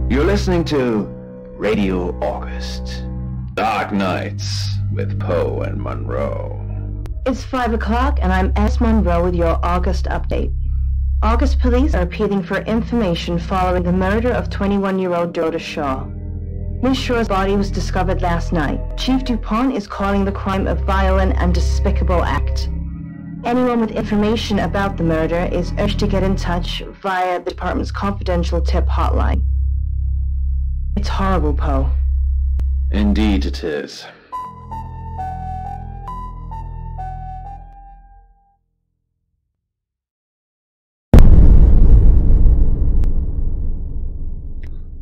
You're listening to Radio August. Dark Nights with Poe and Monroe. It's 5 o'clock and I'm S. Monroe with your August update. August police are appealing for information following the murder of 21-year-old Dorota Shaw. Miss Shaw's body was discovered last night. Chief DuPont is calling the crime a violent and despicable act. Anyone with information about the murder is urged to get in touch via the department's confidential tip hotline. It's horrible, Poe. Indeed it is.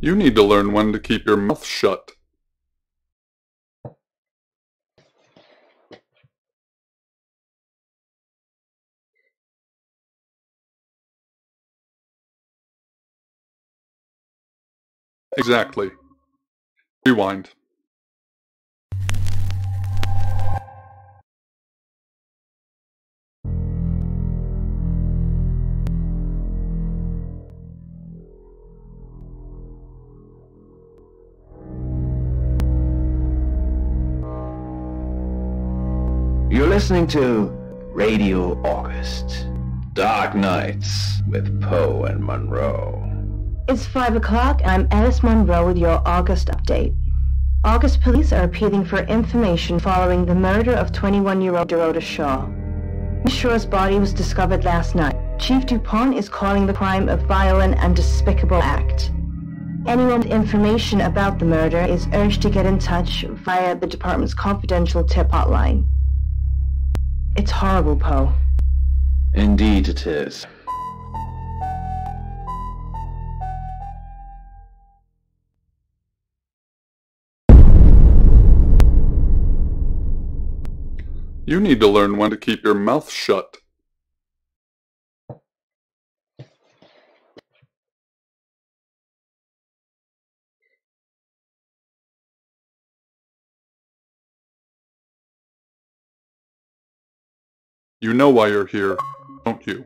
You need to learn when to keep your mouth shut. Exactly. Rewind. You're listening to Radio August. Dark Nights with Poe and Monroe. It's 5 o'clock and I'm Alice Monroe with your August update. August police are appealing for information following the murder of 21-year-old Dorota Shaw. Miss Shaw's body was discovered last night. Chief DuPont is calling the crime a violent and despicable act. Anyone with information about the murder is urged to get in touch via the department's confidential tip hotline. It's horrible, Poe. Indeed it is. You need to learn when to keep your mouth shut. You know why you're here, don't you?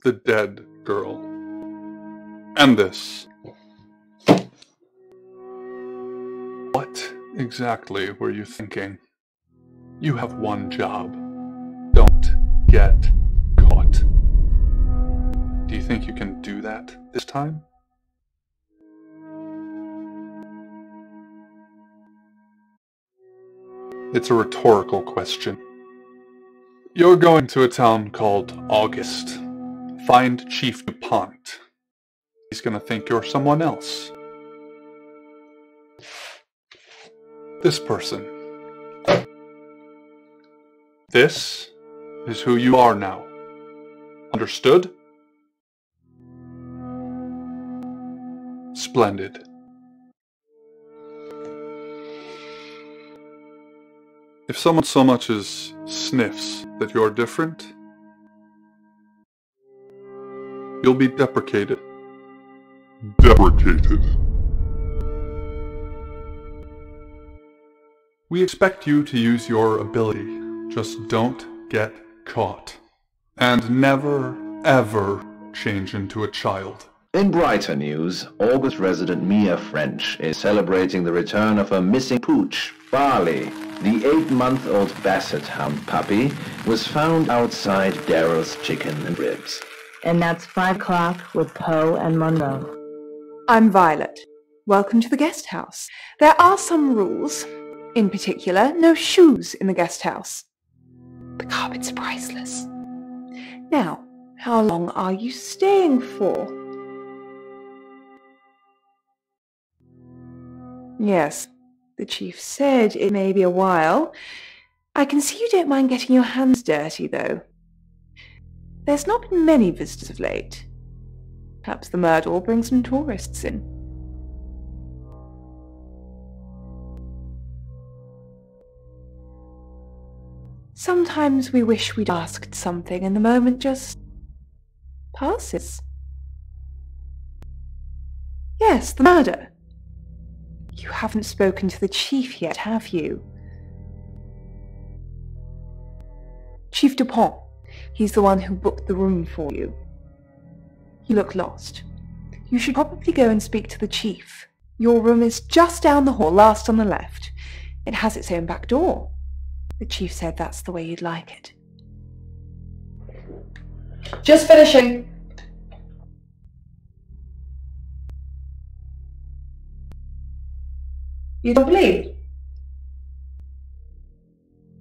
The dead girl. And this. What exactly were you thinking? You have one job. Don't get caught. Do you think you can do that this time? It's a rhetorical question. You're going to a town called August. Find Chief DuPont. He's gonna think you're someone else. This person. This is who you are now. Understood? Splendid. If someone so much as sniffs that you're different, you'll be deprecated. Deprecated. We expect you to use your ability. Just don't get caught. And never, ever change into a child. In brighter news, August resident Mia French is celebrating the return of her missing pooch, Barley. The 8-month-old Basset Hound puppy was found outside Daryl's Chicken and Ribs. And that's 5 o'clock with Poe and Monroe. I'm Violet. Welcome to the guest house. There are some rules. In particular, no shoes in the guest house. The carpet's priceless. Now, how long are you staying for? Yes, the chief said it may be a while. I can see you don't mind getting your hands dirty, though. There's not been many visitors of late. Perhaps the murder will bring some tourists in. Sometimes we wish we'd asked something and the moment just passes. Yes, the murder. You haven't spoken to the chief yet, have you? Chief Dupont. He's the one who booked the room for you. You look lost. You should probably go and speak to the chief. Your room is just down the hall, last on the left. It has its own back door. The chief said that's the way you'd like it. Just finishing. You don't believe?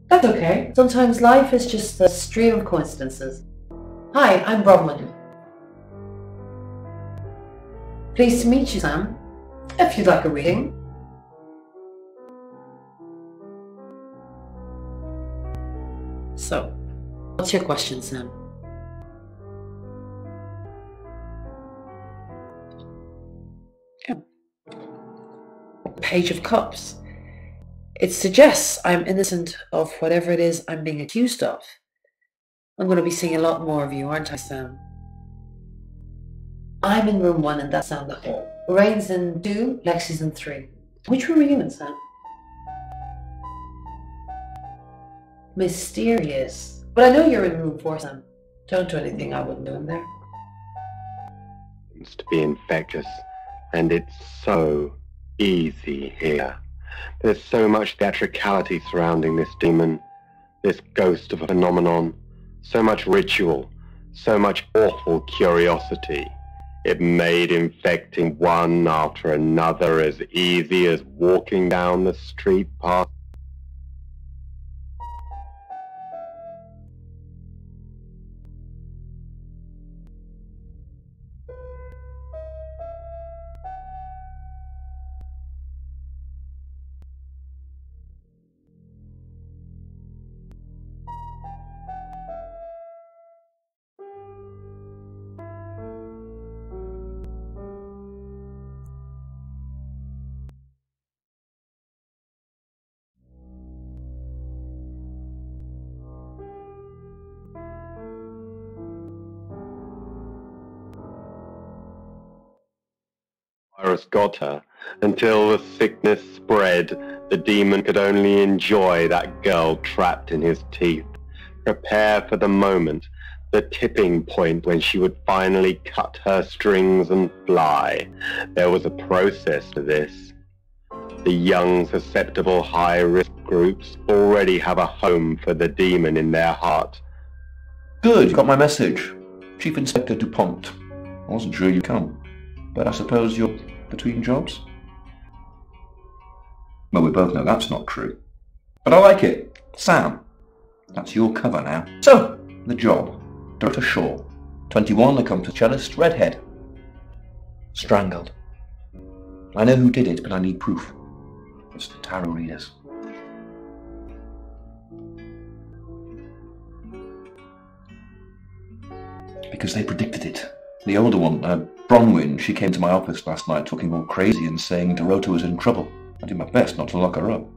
That's okay. Sometimes life is just a stream of coincidences. Hi, I'm Bronwyn. Pleased to meet you, Sam. If you'd like a reading. So, what's your question, Sam? Page of Cups. It suggests I'm innocent of whatever it is I'm being accused of. I'm going to be seeing a lot more of you, aren't I, Sam? I'm in room 1 and that's down the hall. Lorraine's in 2, Lexi's in 3. Which room are you in, Sam? Mysterious. But I know you're in room 4, Sam. Don't do anything I wouldn't do in there. It's to be infectious, and it's so easy here. There's so much theatricality surrounding this demon, this ghost of a phenomenon, so much ritual, so much awful curiosity. It made infecting one after another as easy as walking down the street past. Virus got her. Until the sickness spread, the demon could only enjoy that girl trapped in his teeth. Prepare for the moment, the tipping point when she would finally cut her strings and fly. There was a process to this. The young, susceptible, high-risk groups already have a home for the demon in their heart. Good, you got my message. Chief Inspector Dupont. I wasn't sure you'd come, but I suppose you're between jobs? Well, we both know that's not true. But I like it. Sam, that's your cover now. So, the job. Dr. Shaw. 21, accomplished cellist, redhead. Strangled. I know who did it, but I need proof. It's the tarot readers. Because they predicted it. The older one, Bronwyn, she came to my office last night talking all crazy and saying Dorota was in trouble. I did my best not to lock her up.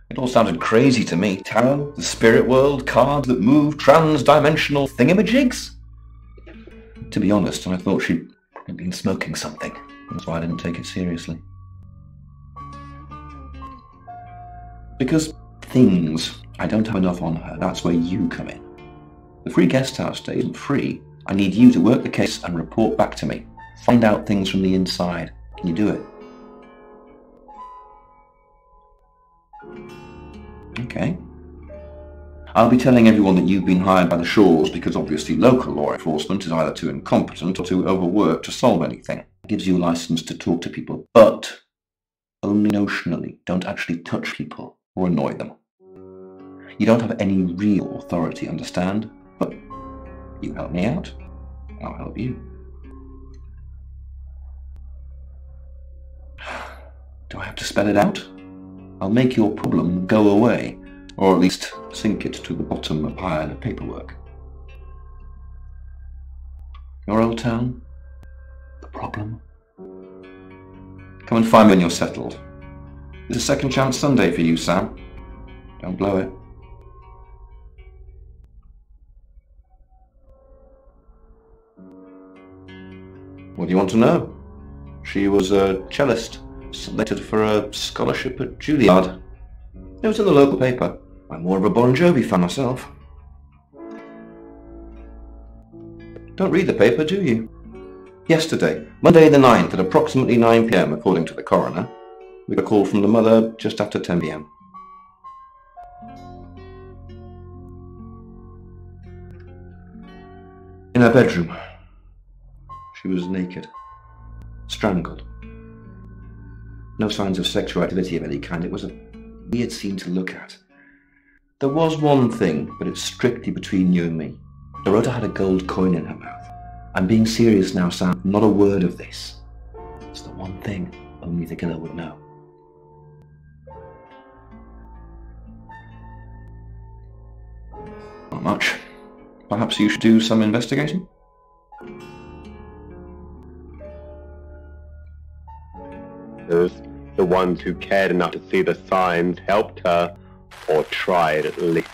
It all sounded crazy to me. Tarot, the spirit world, cards that move, trans-dimensional thingamajigs? To be honest, I thought she'd been smoking something. That's why I didn't take it seriously. Because things, I don't have enough on her. That's where you come in. The free guest house stay isn't free. I need you to work the case and report back to me. Find out things from the inside. Can you do it? Okay. I'll be telling everyone that you've been hired by the Shaws because obviously local law enforcement is either too incompetent or too overworked to solve anything. It gives you a license to talk to people, but only notionally. Don't actually touch people or annoy them. You don't have any real authority, understand? But you help me out, I'll help you. Do I have to spell it out? I'll make your problem go away, or at least sink it to the bottom of a pile of paperwork. Your old town? The problem? Come and find me when you're settled. It's a second chance Sunday for you, Sam. Don't blow it. What do you want to know? She was a cellist, selected for a scholarship at Juilliard. It was in the local paper. I'm more of a Bon Jovi fan myself. Don't read the paper, do you? Yesterday, Monday the 9th at approximately 9 p.m, according to the coroner, we got a call from the mother just after 10 p.m. In her bedroom. She was naked. Strangled. No signs of sexual activity of any kind. It was a weird scene to look at. There was one thing, but it's strictly between you and me. Dorota had a gold coin in her mouth. I'm being serious now, Sam. Not a word of this. It's the one thing only the killer would know. Not much. Perhaps you should do some investigating? The ones who cared enough to see the signs helped her, or tried at least.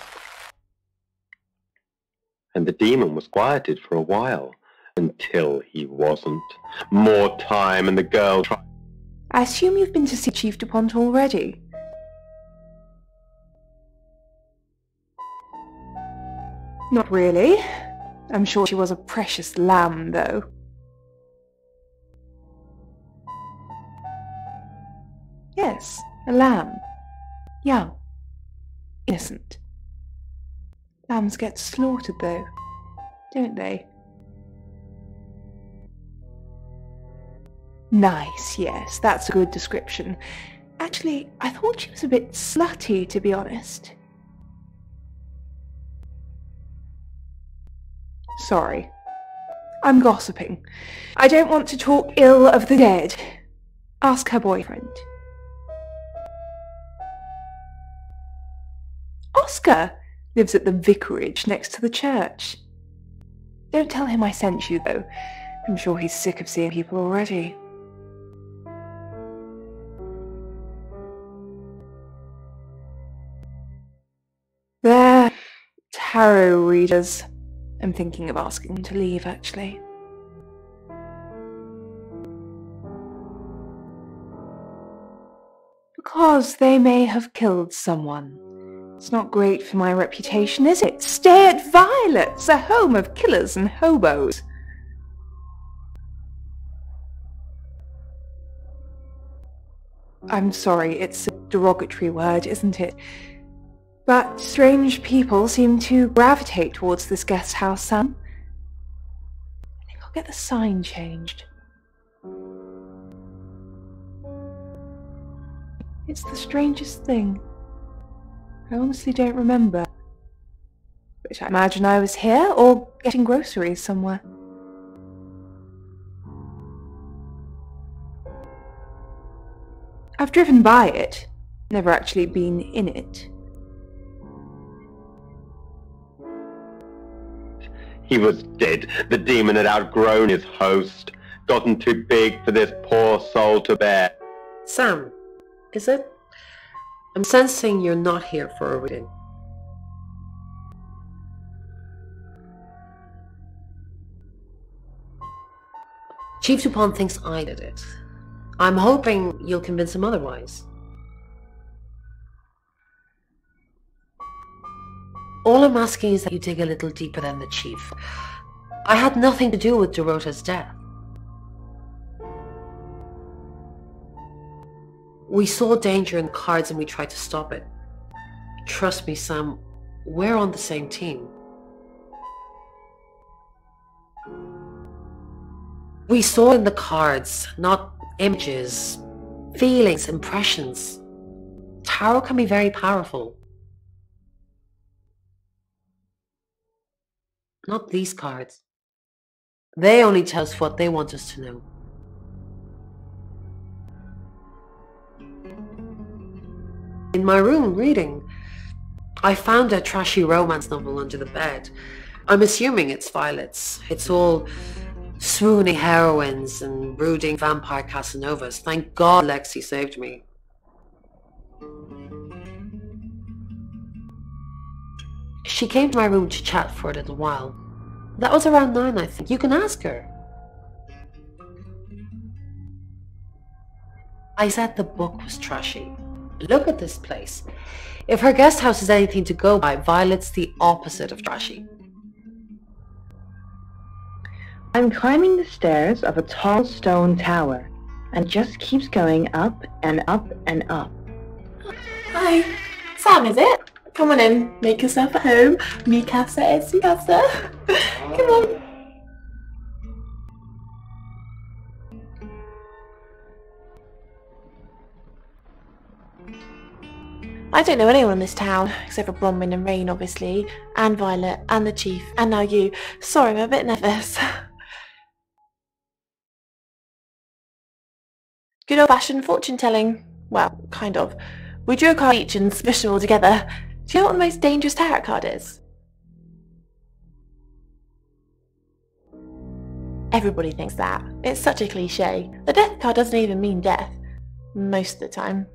And the demon was quieted for a while, until he wasn't. More time and the girl tried. I assume you've been to see Chief DuPont already? Not really. I'm sure she was a precious lamb, though. Yes, a lamb. Young. Innocent. Lambs get slaughtered, though, don't they? Nice, yes, that's a good description. Actually, I thought she was a bit slutty, to be honest. Sorry. I'm gossiping. I don't want to talk ill of the dead. Ask her boyfriend. Oscar lives at the vicarage next to the church. Don't tell him I sent you, though. I'm sure he's sick of seeing people already. They're tarot readers. I'm thinking of asking them to leave, actually. Because they may have killed someone. It's not great for my reputation, is it? Stay at Violet's, a home of killers and hobos. I'm sorry, it's a derogatory word, isn't it? But strange people seem to gravitate towards this guest house, Sam. I think I'll get the sign changed. It's the strangest thing. I honestly don't remember. But I imagine I was here or getting groceries somewhere. I've driven by it, never actually been in it. He was dead. The demon had outgrown his host, gotten too big for this poor soul to bear. Sam, is it? I'm sensing you're not here for a reading. Chief DuPont thinks I did it. I'm hoping you'll convince him otherwise. All I'm asking is that you dig a little deeper than the chief. I had nothing to do with Dorota's death. We saw danger in the cards and we tried to stop it. Trust me, Sam, we're on the same team. We saw in the cards, not images, feelings, impressions. Tarot can be very powerful. Not these cards. They only tell us what they want us to know. In my room, reading, I found a trashy romance novel under the bed. I'm assuming it's Violet's. It's all swooning heroines and brooding vampire Casanovas. Thank God Lexi saved me. She came to my room to chat for a little while. That was around 9, I think. You can ask her. I said the book was trashy. Look at this place. If her guest house is anything to go by, Violet's the opposite of trashy. I'm climbing the stairs of a tall stone tower, and it just keeps going up and up and up. Hi, Sam, is it? Come on in, make yourself at home. Mi casa es mi casa. Come on. I don't know anyone in this town, except for Bronwyn and Rain, obviously, and Violet, and the Chief, and now you. Sorry, I'm a bit nervous. Good old-fashioned fortune-telling. Well, kind of. We drew a card each and smushed them all together. Do you know what the most dangerous tarot card is? Everybody thinks that. It's such a cliché. The death card doesn't even mean death. Most of the time.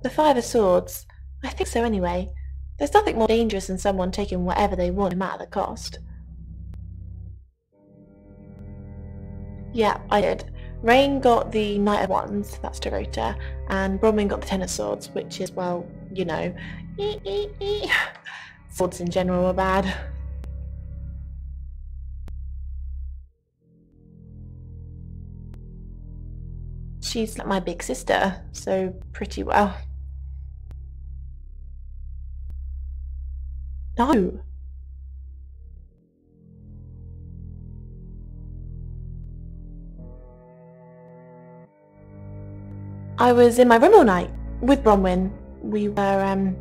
The Five of Swords. I think so anyway. There's nothing more dangerous than someone taking whatever they want no matter the cost. Yeah, I did. Rain got the Knight of Wands, that's Dorota, and Bronwyn got the Ten of Swords, which is, well, you know, swords in general are bad. She's like my big sister, so pretty well. No. I was in my room all night with Bronwyn. We were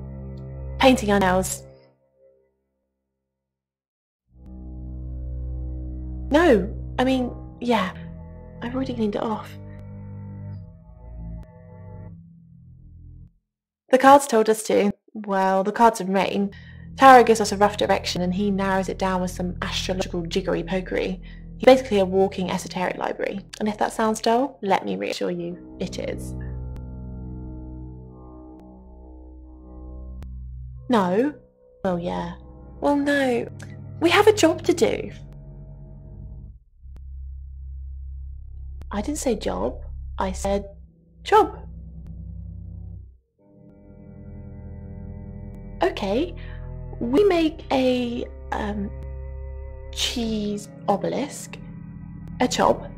painting our nails. No, I mean, yeah, I've already cleaned it off. The cards told us to. Well, the cards of Rain. Tarot gives us a rough direction and he narrows it down with some astrological jiggery-pokery. He's basically a walking esoteric library. And if that sounds dull, let me reassure you, it is. No? Well, yeah. Well, no. We have a job to do. I didn't say job. I said job. Okay. We make a cheese obelisk, a chob,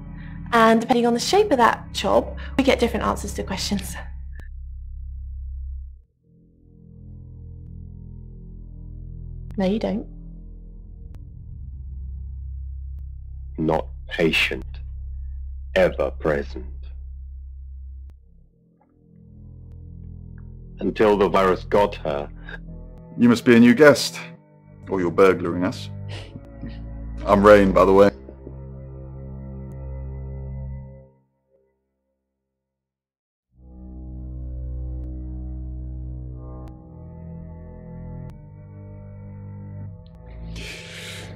and depending on the shape of that chob, we get different answers to questions. No, you don't. Not patient, ever present. Until the virus got her. You must be a new guest. Or you're burglaring us. I'm Rain, by the way.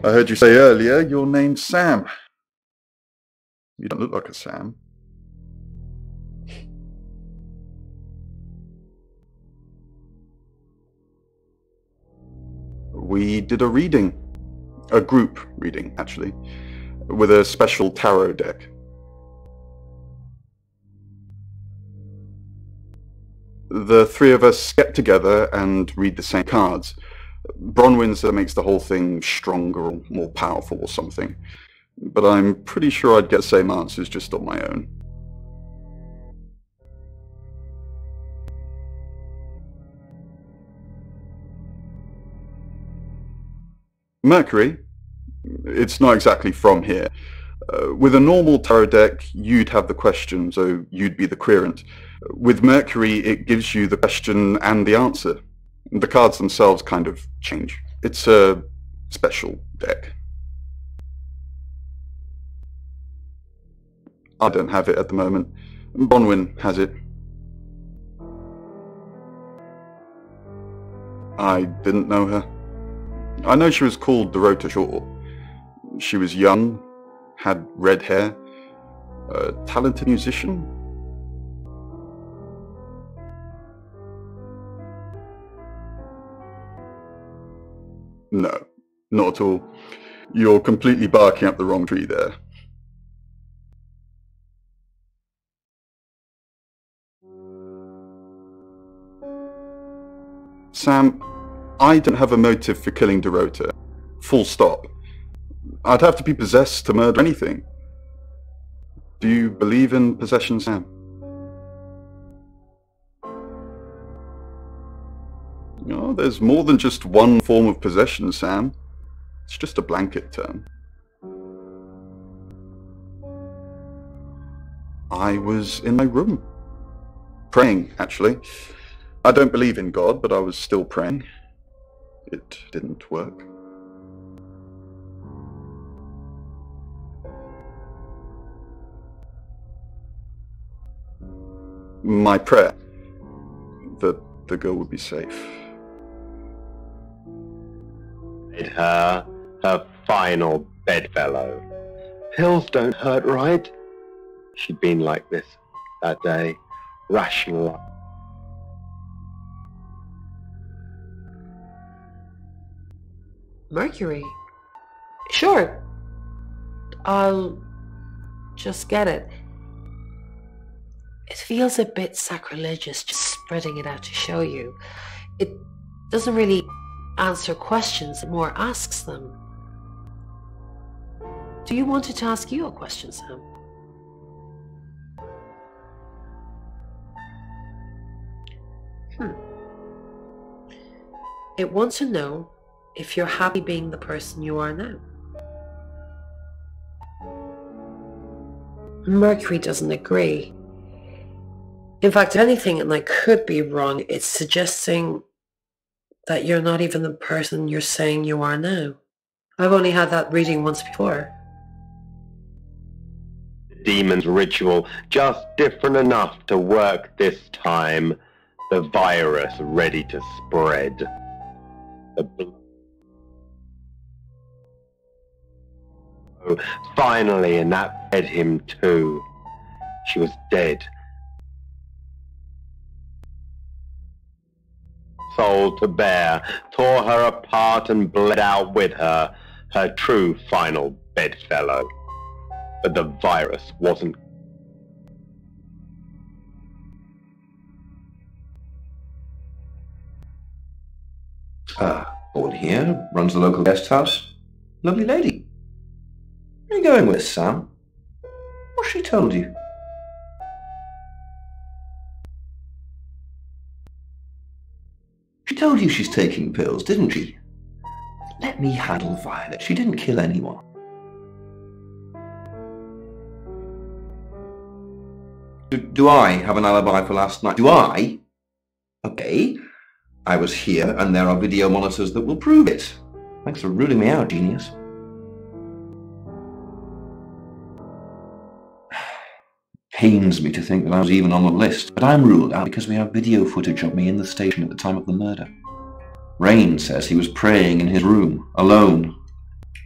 I heard you say earlier your name's Sam. You don't look like a Sam. We did a reading. A group reading, actually. With a special tarot deck. The three of us get together and read the same cards. Bronwyn's makes the whole thing stronger or more powerful or something. But I'm pretty sure I'd get the same answers just on my own. Mercury? It's not exactly from here. With a normal tarot deck, you'd have the question, so you'd be the querent. With Mercury, it gives you the question and the answer. The cards themselves kind of change. It's a special deck. I don't have it at the moment. Bronwyn has it. I didn't know her. I know she was called Dorota Shaw. She was young, had red hair, a talented musician. No, not at all. You're completely barking up the wrong tree there. Sam, I don't have a motive for killing Dorota. Full stop. I'd have to be possessed to murder anything. Do you believe in possession, Sam? Oh, there's more than just one form of possession, Sam. It's just a blanket term. I was in my room. Praying, actually. I don't believe in God, but I was still praying. It didn't work. My prayer that the girl would be safe. Made her final bedfellow. Pills don't hurt, right? She'd been like this that day, rational. Mercury? Sure. I'll just get it. It feels a bit sacrilegious just spreading it out to show you. It doesn't really answer questions, it more asks them. Do you want it to ask you a question, Sam? It wants to know if you're happy being the person you are now. Mercury doesn't agree. In fact, if anything, and I could be wrong, it's suggesting that you're not even the person you're saying you are now. I've only had that reading once before. The demon's ritual, just different enough to work this time. The virus ready to spread. Finally, and that fed him too. She was dead. Soul to bear, tore her apart and bled out with her, her true final bedfellow. But the virus wasn't. Board here, runs the local guest house. Lovely lady. Where are you going with, Sam? What's she told you? She told you she's taking pills, didn't she? Let me handle Violet. She didn't kill anyone. Do I have an alibi for last night? Do I? Okay. I was here, and there are video monitors that will prove it. Thanks for ruling me out, genius. Pains me to think that I was even on the list, but I'm ruled out because we have video footage of me in the station at the time of the murder. Rain says he was praying in his room, alone.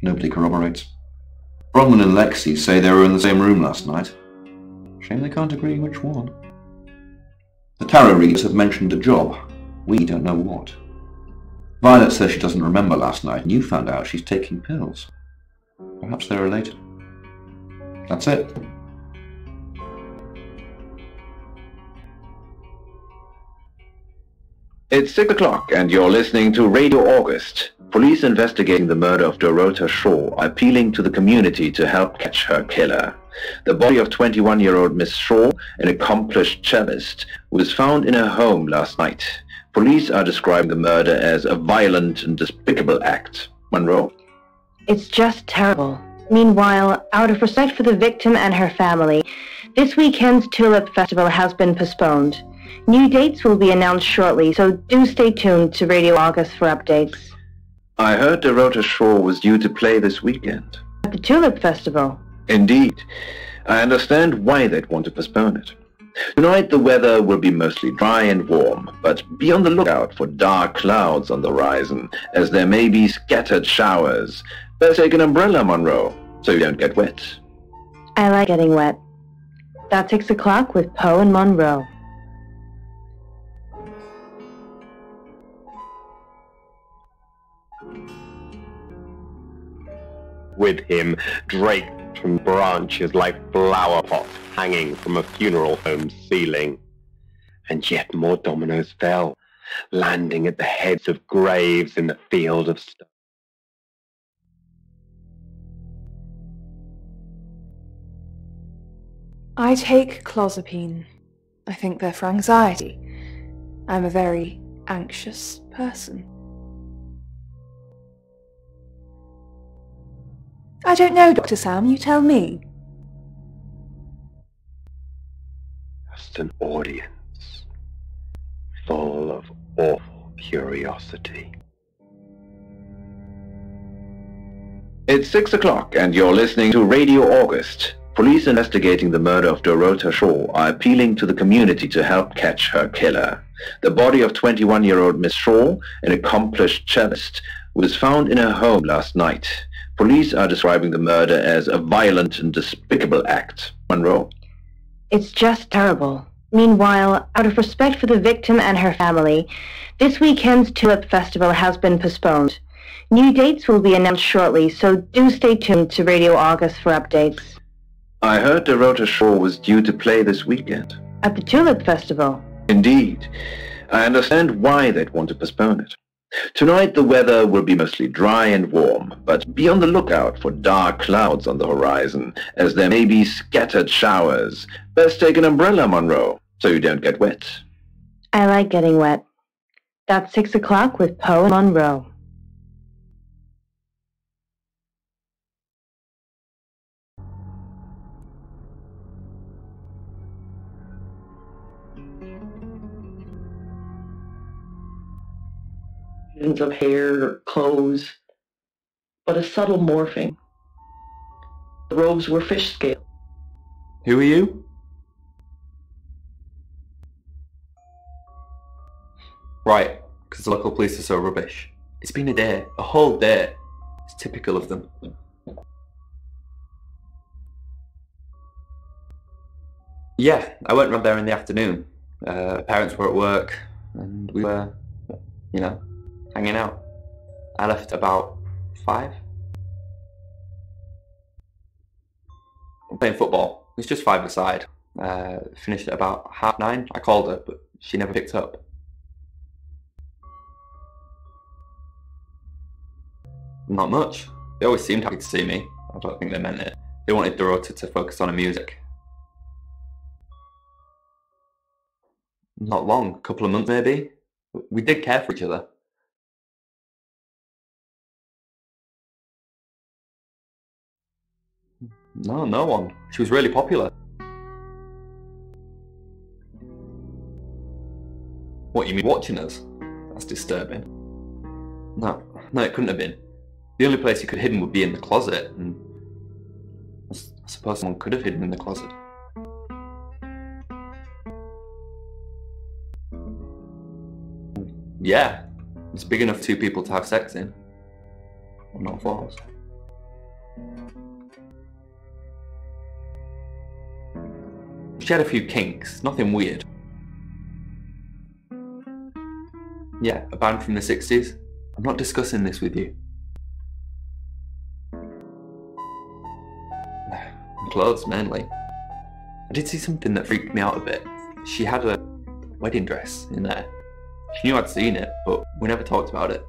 Nobody corroborates. Bronwyn and Lexi say they were in the same room last night. Shame they can't agree which one. The tarot readers have mentioned a job. We don't know what. Violet says she doesn't remember last night, and you found out she's taking pills. Perhaps they're related. That's it. It's 6 o'clock and you're listening to Radio August. Police investigating the murder of Dorota Shaw are appealing to the community to help catch her killer. The body of 21-year-old Miss Shaw, an accomplished cellist, was found in her home last night. Police are describing the murder as a violent and despicable act. Monroe. It's just terrible. Meanwhile, out of respect for the victim and her family, this weekend's Tulip Festival has been postponed. New dates will be announced shortly, so do stay tuned to Radio August for updates. I heard Dorota Shaw was due to play this weekend. At the Tulip Festival? Indeed. I understand why they'd want to postpone it. Tonight the weather will be mostly dry and warm, but be on the lookout for dark clouds on the horizon, as there may be scattered showers. Best take an umbrella, Monroe, so you don't get wet. I like getting wet. That's 6 o'clock with Poe and Monroe. With him, draped from branches like flower pots hanging from a funeral home's ceiling. And yet more dominoes fell, landing at the heads of graves in the field of stone. I take clozapine. I think they're for anxiety. I'm a very anxious person. I don't know, Dr. Sam, you tell me. Just an audience full of awful curiosity. It's 6 o'clock and you're listening to Radio August. Police investigating the murder of Dorota Shaw are appealing to the community to help catch her killer. The body of 21-year-old Miss Shaw, an accomplished cellist, was found in her home last night. Police are describing the murder as a violent and despicable act. Monroe. It's just terrible. Meanwhile, out of respect for the victim and her family, this weekend's Tulip Festival has been postponed. New dates will be announced shortly, so do stay tuned to Radio August for updates. I heard Dorota Shaw was due to play this weekend. At the Tulip Festival? Indeed. I understand why they'd want to postpone it. Tonight the weather will be mostly dry and warm, but be on the lookout for dark clouds on the horizon, as there may be scattered showers. Best take an umbrella, Monroe, so you don't get wet. I like getting wet. That's 6 o'clock with Poe and Monroe. Of hair, clothes, but a subtle morphing. The robes were fish scale. Who are you? Right, because the local police are so rubbish. It's been a day, a whole day. It's typical of them. Yeah, I went round there in the afternoon. Parents were at work, and we were, hanging out. I left about 5. I'm playing football. It was just 5 aside. Finished at about 9:30. I called her, but she never picked up. Not much. They always seemed happy to see me. I don't think they meant it. They wanted Dorota to focus on her music. Not long, a couple of months maybe. We did care for each other. No, no one. She was really popular. What, you mean watching us? That's disturbing. No, it couldn't have been. The only place you could have hidden would be in the closet, and I suppose someone could have hidden in the closet. Yeah, it's big enough for 2 people to have sex in. Not 4. She had a few kinks, nothing weird. Yeah, a band from the 60s. I'm not discussing this with you. Clothes, mainly. I did see something that freaked me out a bit. She had a wedding dress in there. She knew I'd seen it, but we never talked about it.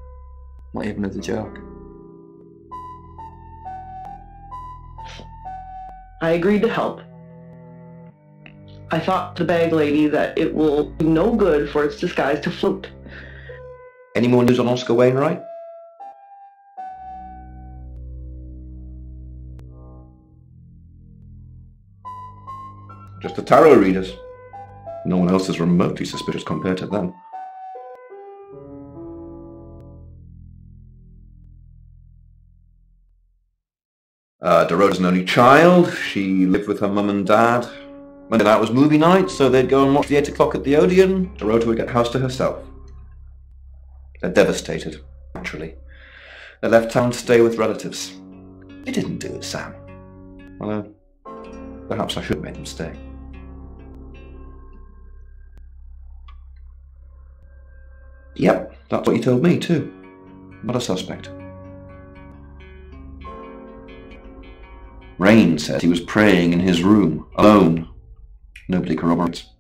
Not even as a joke. I agreed to help. I thought to the bag lady that it will do no good for its disguise to float. Any more news on Oscar Wainwright? Just the tarot readers. No one else is remotely suspicious compared to them. Dorota's an only child. She lived with her mum and dad. Monday night was movie night, so they'd go and watch the 8 o'clock at the Odeon. Dorota would get the house to herself. They're devastated, naturally. They left town to stay with relatives. You didn't do it, Sam. Although, perhaps I should have made them stay. Yep, that's what you told me too. Not a suspect. Rain says he was praying in his room, alone. Nobody corroborates.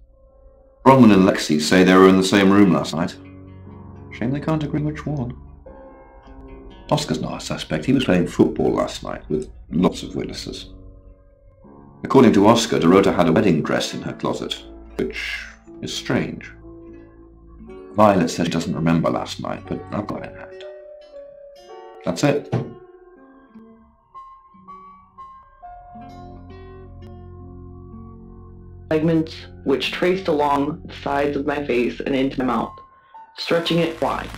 Bronwyn and Lexi say they were in the same room last night. Shame they can't agree which one. Oscar's not a suspect. He was playing football last night with lots of witnesses. According to Oscar, Dorota had a wedding dress in her closet, which is strange. Violet says she doesn't remember last night, but I've got it in hand. That's it. Segments which traced along the sides of my face and into my mouth, stretching it wide.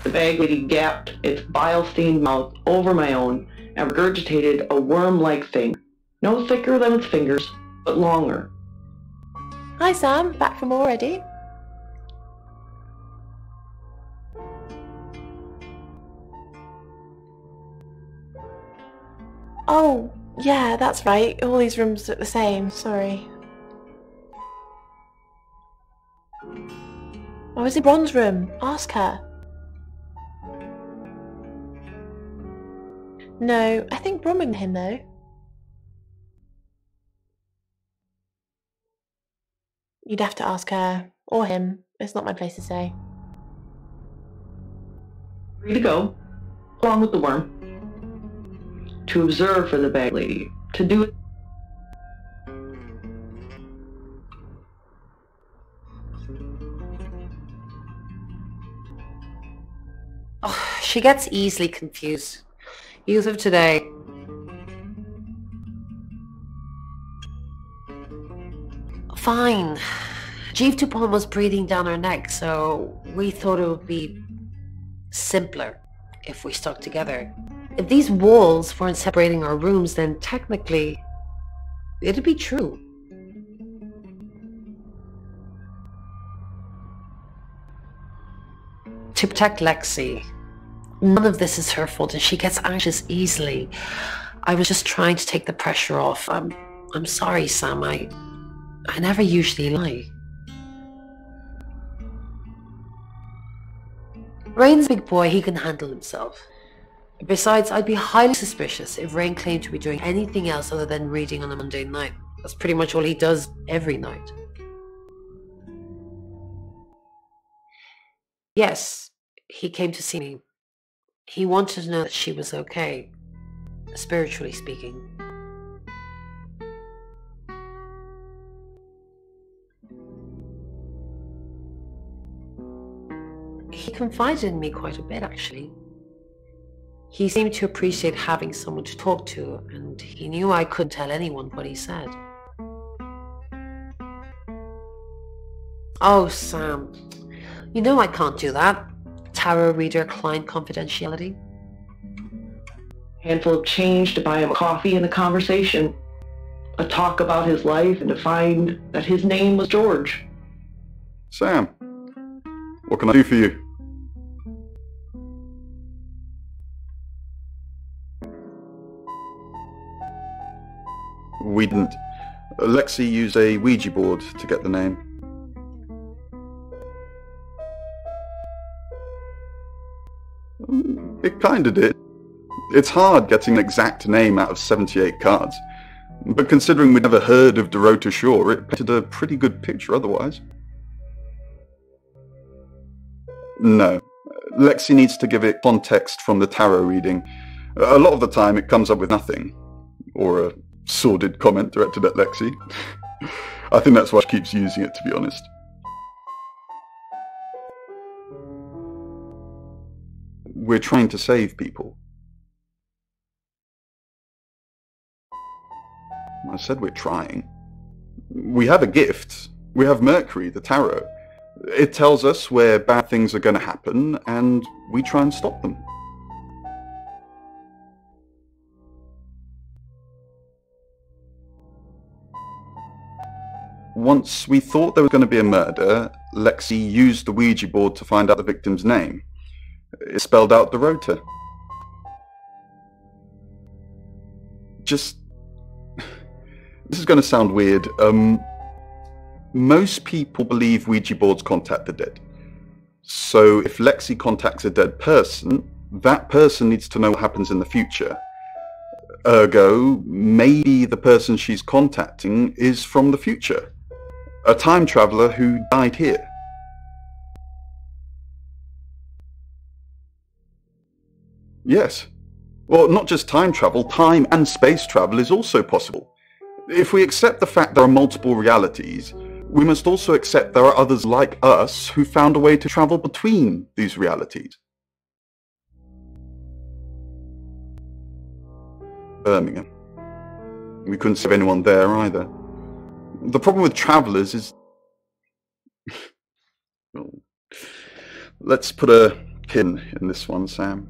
The bag lady gapped its bile-stained mouth over my own and regurgitated a worm-like thing, no thicker than its fingers, but longer. Hi Sam, back from already? Oh, yeah, that's right. All these rooms look the same. Sorry. I was in Bron's room. Ask her. No, I think Bron went him though. You'd have to ask her. Or him. It's not my place to say. Free to go, along with the worm. To observe for the bag lady. To do it. Oh, she gets easily confused. Youth of today. Fine. Jeeve Dupont was breathing down her neck, so we thought it would be simpler if we stuck together. If these walls weren't separating our rooms, then technically it'd be true. To protect Lexi. None of this is her fault and she gets anxious easily. I was just trying to take the pressure off. I'm sorry, Sam. I never usually lie. Rain's a big boy, he can handle himself. Besides, I'd be highly suspicious if Rain claimed to be doing anything else other than reading on a Monday night. That's pretty much all he does every night. Yes, he came to see me. He wanted to know that she was okay, spiritually speaking. He confided in me quite a bit, actually. He seemed to appreciate having someone to talk to, and he knew I couldn't tell anyone what he said. Oh, Sam, you know I can't do that. Tarot reader client confidentiality. Handful of change to buy him a coffee and a conversation. A talk about his life and to find that his name was George. Sam, what can I do for you? We didn't. Lexi used a Ouija board to get the name. It kinda did. It's hard getting an exact name out of 78 cards. But considering we'd never heard of Dorota Shaw, it painted a pretty good picture otherwise. No. Lexi needs to give it context from the tarot reading. A lot of the time it comes up with nothing. Or a sordid comment directed at Lexi. I think that's why she keeps using it, to be honest. We're trying to save people. I said we're trying. We have a gift. We have Mercury, the tarot. It tells us where bad things are going to happen, and we try and stop them. Once we thought there was going to be a murder, Lexi used the Ouija board to find out the victim's name. It spelled out the rota. Just... This is going to sound weird. Most people believe Ouija boards contact the dead. So if Lexi contacts a dead person, that person needs to know what happens in the future. Ergo, maybe the person she's contacting is from the future. A time traveler who died here. Yes. Well, not just time travel, time and space travel is also possible. If we accept the fact there are multiple realities, we must also accept there are others like us who found a way to travel between these realities. Birmingham. We couldn't save anyone there either. The problem with travelers is... Well, let's put a pin in this one, Sam.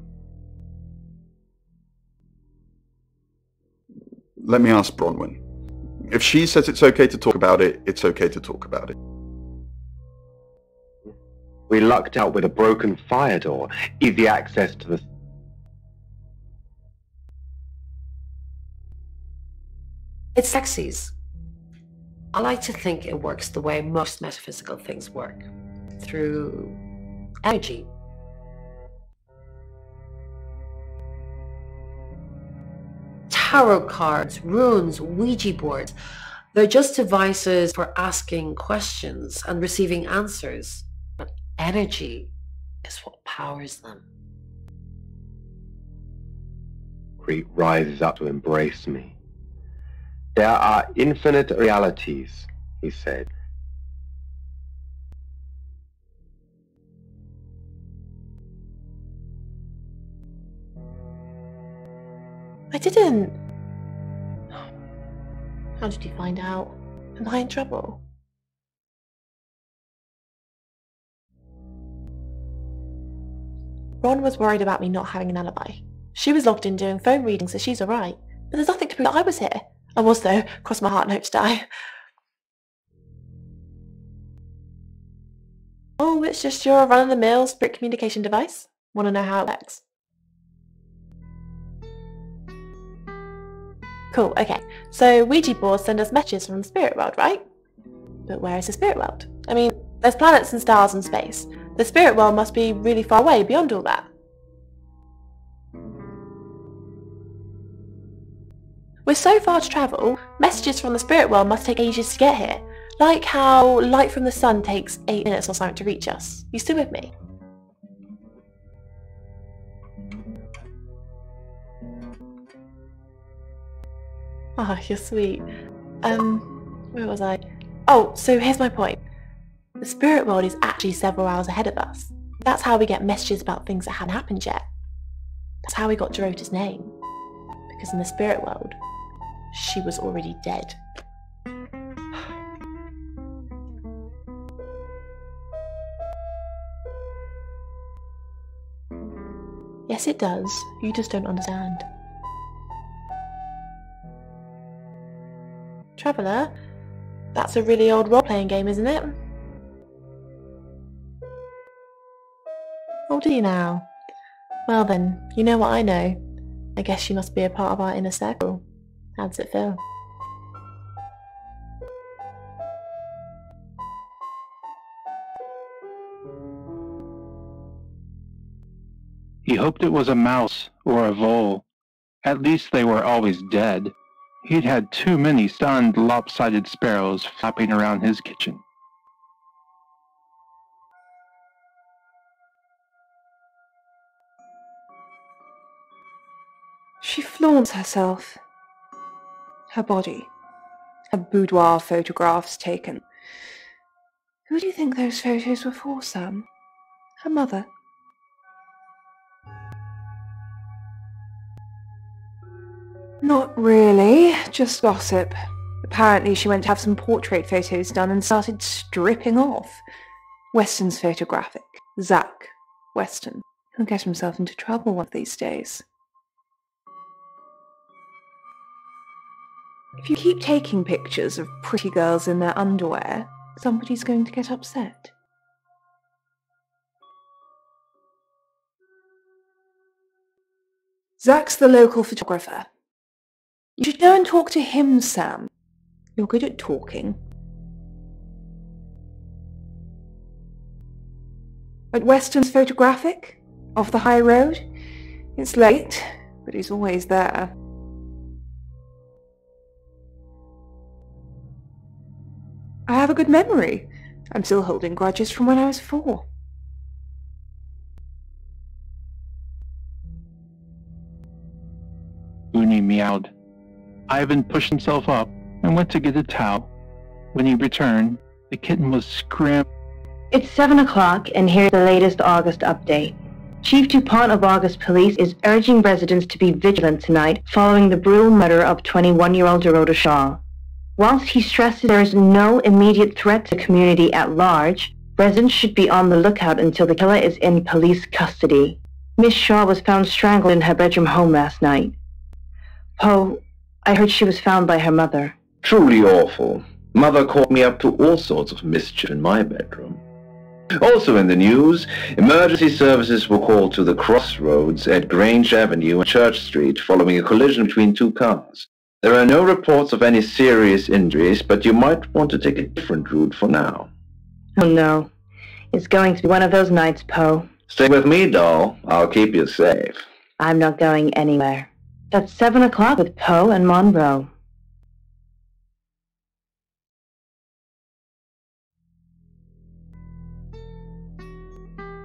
Let me ask Bronwyn. If she says it's okay to talk about it, it's okay to talk about it. We lucked out with a broken fire door. Easy access to the... It's Lexi's. I like to think it works the way most metaphysical things work. Through energy. Tarot cards, runes, Ouija boards, they're just devices for asking questions and receiving answers. But energy is what powers them. Crete rises up to embrace me. There are infinite realities, he said. I didn't. How did you find out? Am I in trouble? Ron was worried about me not having an alibi. She was logged in doing phone readings, so she's alright. But there's nothing to prove that I was here. I was though, cross my heart and hope to die. Oh, it's just your run-of-the-mill spirit communication device? Want to know how it works? Cool, okay. So Ouija boards send us messages from the spirit world, right? But where is the spirit world? I mean, there's planets and stars and space. The spirit world must be really far away beyond all that. With so far to travel, messages from the spirit world must take ages to get here. Like how light from the sun takes 8 minutes or something to reach us. You still with me? Oh, you're sweet. Where was I? Oh, so here's my point. The spirit world is actually several hours ahead of us. That's how we get messages about things that hadn't happened yet. That's how we got Dorota's name. Because in the spirit world, she was already dead. Yes, it does. You just don't understand. Traveller? That's a really old role-playing game, isn't it? Oh, do you now? Well then, you know what I know. I guess you must be a part of our inner circle. How does it feel? He hoped it was a mouse or a vole. At least they were always dead. He'd had too many stunned, lopsided sparrows flapping around his kitchen. She flaunts herself. Her body. Her boudoir photographs taken. Who do you think those photos were for, Sam? Her mother? Not really, just gossip. Apparently she went to have some portrait photos done and started stripping off. Weston's photographic. Zach Weston. He'll get himself into trouble one of these days. If you keep taking pictures of pretty girls in their underwear, somebody's going to get upset. Zach's the local photographer. You should go and talk to him, Sam. You're good at talking. At Weston's photographic? Off the high road? It's late, but he's always there. I have a good memory. I'm still holding grudges from when I was 4. Uni meowed. Ivan pushed himself up and went to get a towel. When he returned, the kitten was screaming. It's 7 o'clock, and here's the latest August update. Chief DuPont of August Police is urging residents to be vigilant tonight following the brutal murder of 21-year-old Dorota Shaw. Whilst he stresses there is no immediate threat to the community at large, residents should be on the lookout until the killer is in police custody. Miss Shaw was found strangled in her bedroom home last night. Poe, I heard she was found by her mother. Truly awful. Mother caught me up to all sorts of mischief in my bedroom. Also in the news, emergency services were called to the crossroads at Grange Avenue and Church Street following a collision between 2 cars. There are no reports of any serious injuries, but you might want to take a different route for now. Oh no. It's going to be one of those nights, Poe. Stay with me, doll. I'll keep you safe. I'm not going anywhere. That's 7 o'clock with Poe and Monroe.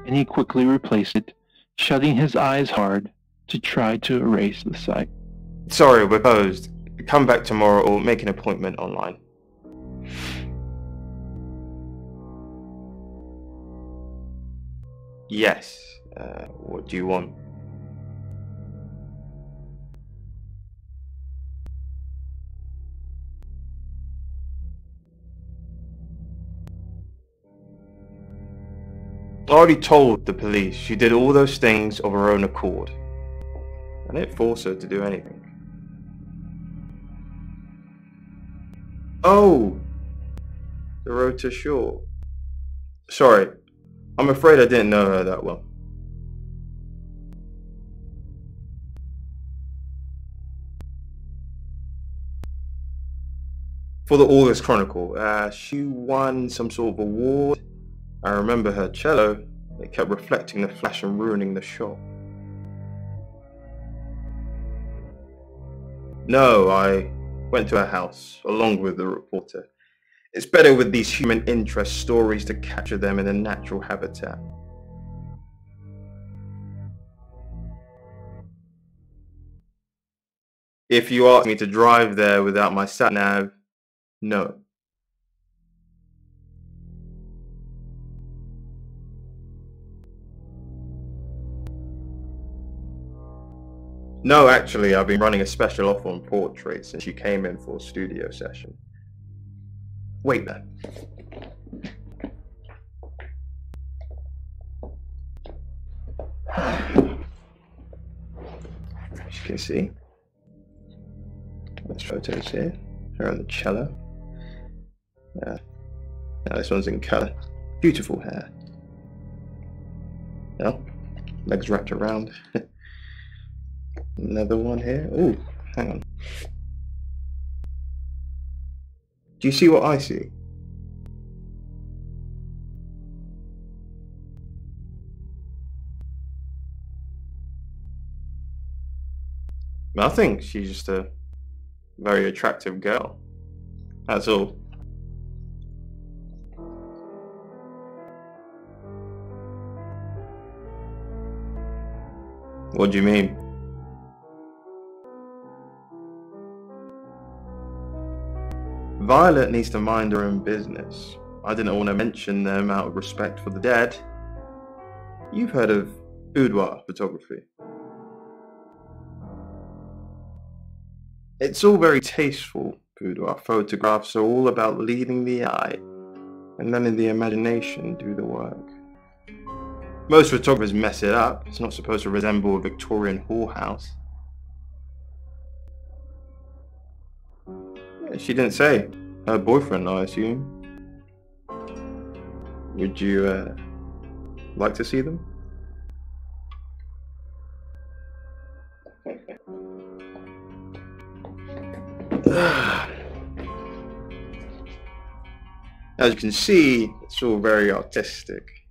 And he quickly replaced it, shutting his eyes hard to try to erase the sight. Sorry, we're closed. Come back tomorrow or make an appointment online. Yes. What do you want? I already told the police she did all those things of her own accord. I didn't force her to do anything. Oh! Dorota Shaw. Sorry, I'm afraid I didn't know her that well. For the August Chronicle, she won some sort of award. I remember her cello. It kept reflecting the flash and ruining the shot. No, I went to her house, along with the reporter. It's better with these human interest stories to capture them in a natural habitat. If you ask me to drive there without my sat-nav, no. No, actually, I've been running a special offer on portraits since you came in for a studio session. Wait there. As you can see, there's photos here. Her on the cello. Now this one's in colour. Beautiful hair. Now, legs wrapped around. Another one here. Oh, hang on. Do you see what I see? Nothing. She's just a very attractive girl. That's all. What do you mean? Violet needs to mind her own business. I didn't want to mention them out of respect for the dead. You've heard of boudoir photography. It's all very tasteful. Boudoir photographs are all about leading the eye and letting the imagination do the work. Most photographers mess it up. It's not supposed to resemble a Victorian whorehouse. She didn't say. Her boyfriend, I assume. Would you like to see them? As you can see, it's all very artistic.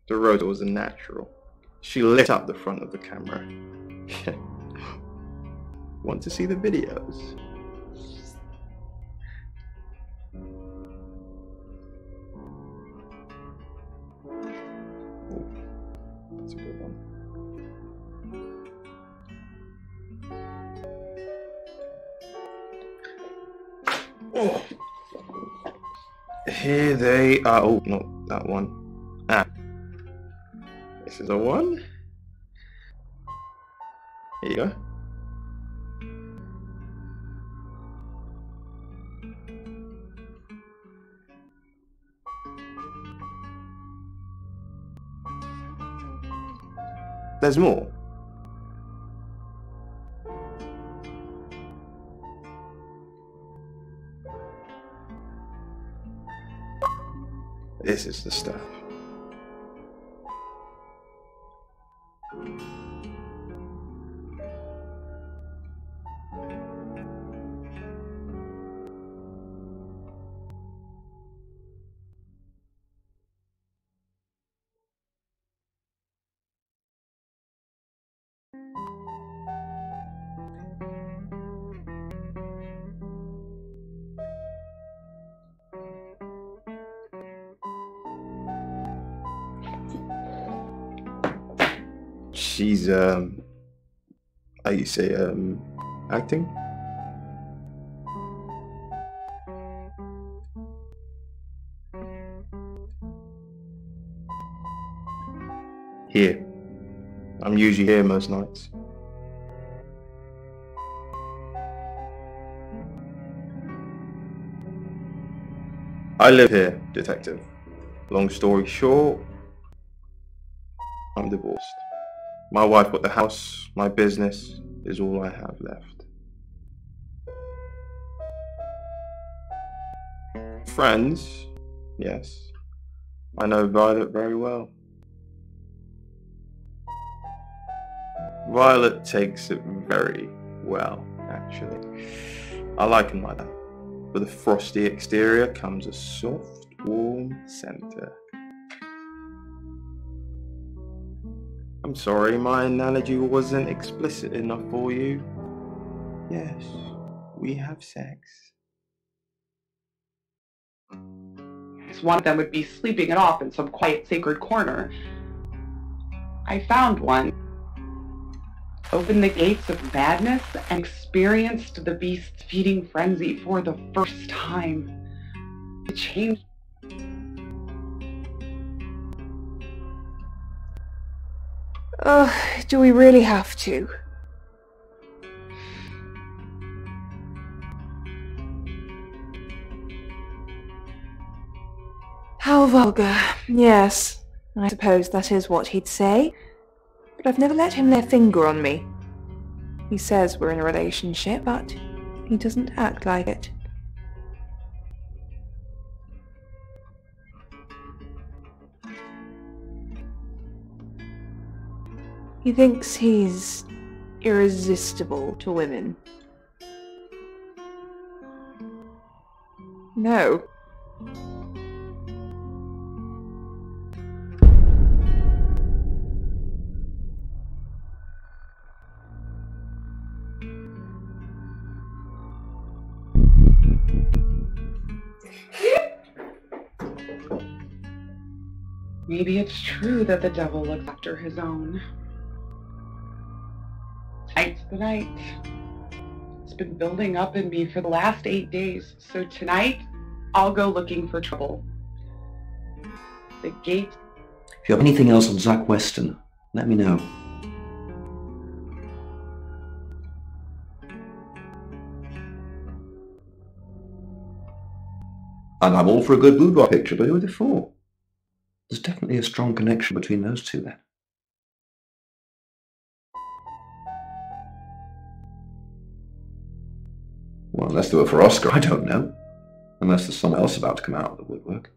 The rota was a natural. She lit up the front of the camera. Want to see the videos? Ooh, that's a good one. Oh. Here they are. Oh, not that one. Ah. This is a one. Here you go. There's more. This is the stuff. She's, how you say, acting? Here. I'm usually here most nights. I live here, detective. Long story short, I'm divorced. My wife got the house, my business is all I have left. Friends, yes. I know Violet very well. Violet takes it very well, actually. I like him like that. With a frosty exterior comes a soft, warm center. I'm sorry, my analogy wasn't explicit enough for you. Yes, we have sex. One of them would be sleeping it off in some quiet, sacred corner. I found one, opened the gates of madness, and experienced the beast's feeding frenzy for the first time. It changed. Do we really have to? How vulgar. Yes, I suppose that is what he'd say. But I've never let him lay a finger on me. He says we're in a relationship, but he doesn't act like it. He thinks he's irresistible to women. No. Maybe it's true that the devil looks after his own. Tonight's the night. It's It's been building up in me for the last 8 days, so tonight I'll go looking for trouble. The gate. If you have anything else on Zach Weston, let me know. And I'm all for a good boudoir picture, but who are they for? There's definitely a strong connection between those two then. Well, unless they were for Oscar, I don't know. Unless there's someone else about to come out of the woodwork.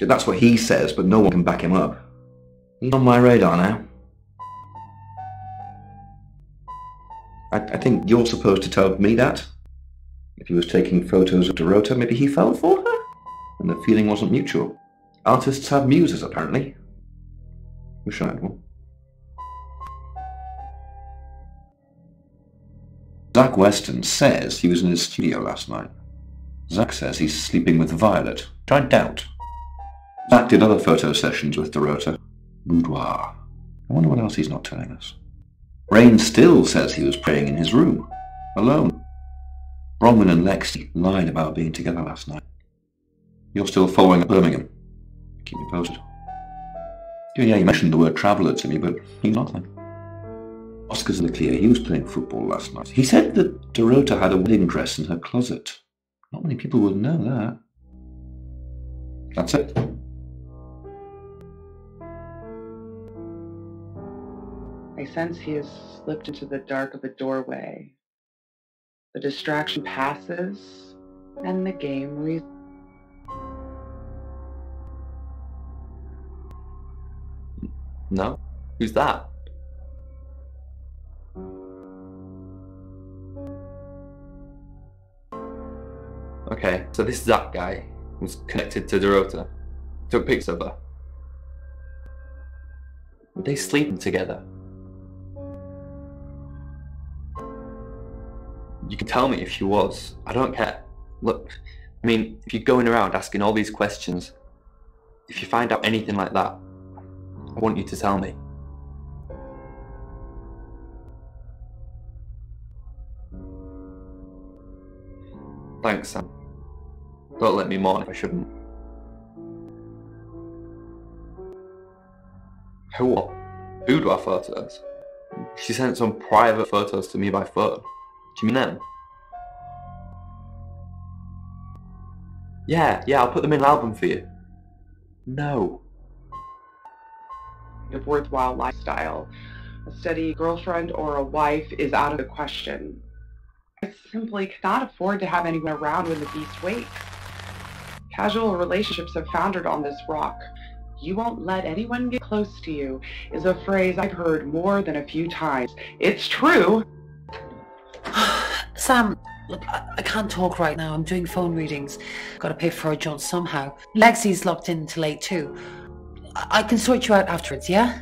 That's what he says, but no one can back him up. He's on my radar now. I think you're supposed to tell me that. If he was taking photos of Dorota, maybe he fell for her? And the feeling wasn't mutual. Artists have muses, apparently. Wish I had one. Zach Weston says he was in his studio last night. Zach says he's sleeping with Violet, which I doubt. Zach did other photo sessions with Dorota. Boudoir. I wonder what else he's not telling us. Rain still says he was praying in his room, alone. Bronwyn and Lexi lied about being together last night. You're still following up Birmingham. Keep me posted. Yeah, you mentioned the word traveller to me, but he's nothing. Oscar's in the clear. He was playing football last night. He said that Dorota had a wedding dress in her closet. Not many people would know that. That's it. I sense he has slipped into the dark of a doorway. The distraction passes, and the game resumes. No? Who's that? Okay, so this Zach guy was connected to Dorota. Took pics of her. Were they sleeping together? You can tell me if she was. I don't care. Look, I mean, if you're going around asking all these questions, if you find out anything like that, I want you to tell me. Thanks, Sam. Don't let me mourn if I shouldn't. What? Boudoir photos? She sent some private photos to me by phone. Do you mean them? Yeah, I'll put them in an album for you. No. A worthwhile lifestyle. A steady girlfriend or a wife is out of the question. I simply cannot afford to have anyone around when the beast wakes. Casual relationships have foundered on this rock. "You won't let anyone get close to you" is a phrase I've heard more than a few times. It's true. Sam, look, I can't talk right now. I'm doing phone readings. Got to pay for a job somehow. Lexi's locked in till 8 too. I can sort you out afterwards, yeah?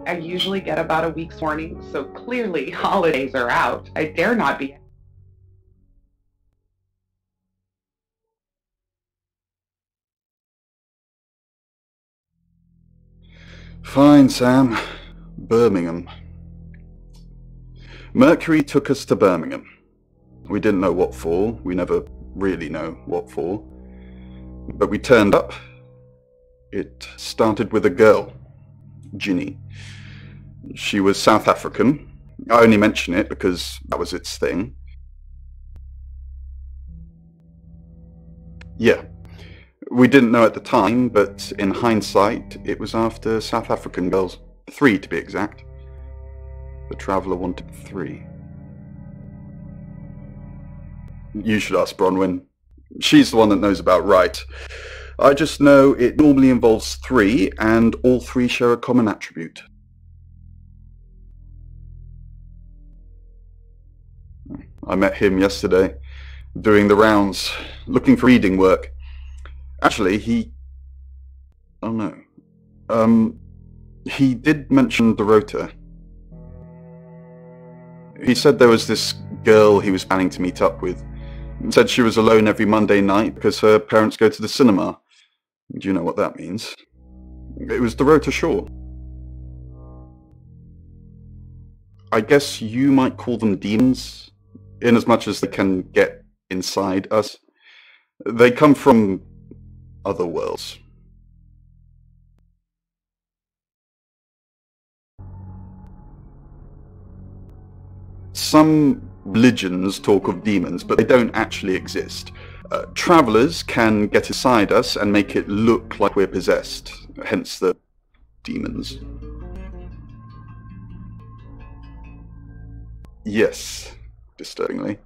I usually get about a week's warning, so clearly holidays are out. I dare not be. Fine, Sam. Birmingham. Mercury took us to Birmingham. We didn't know what for. We never really know what for. But we turned up. It started with a girl, Ginny. She was South African. I only mention it because that was its thing. Yeah. We didn't know at the time, but in hindsight, it was after South African girls. 3 to be exact. The Traveller wanted 3. You should ask Bronwyn. She's the one that knows about right. I just know it normally involves 3, and all 3 share a common attribute. I met him yesterday, doing the rounds, looking for reading work. Actually, he did mention Dorota. He said there was this girl he was planning to meet up with. He said she was alone every Monday night because her parents go to the cinema. Do you know what that means? It was Dorota Shaw. I guess you might call them demons, in as much as they can get inside us. They come from other worlds. Some religions talk of demons, but they don't actually exist. Travelers can get inside us and make it look like we're possessed, hence the demons. Yes, disturbingly.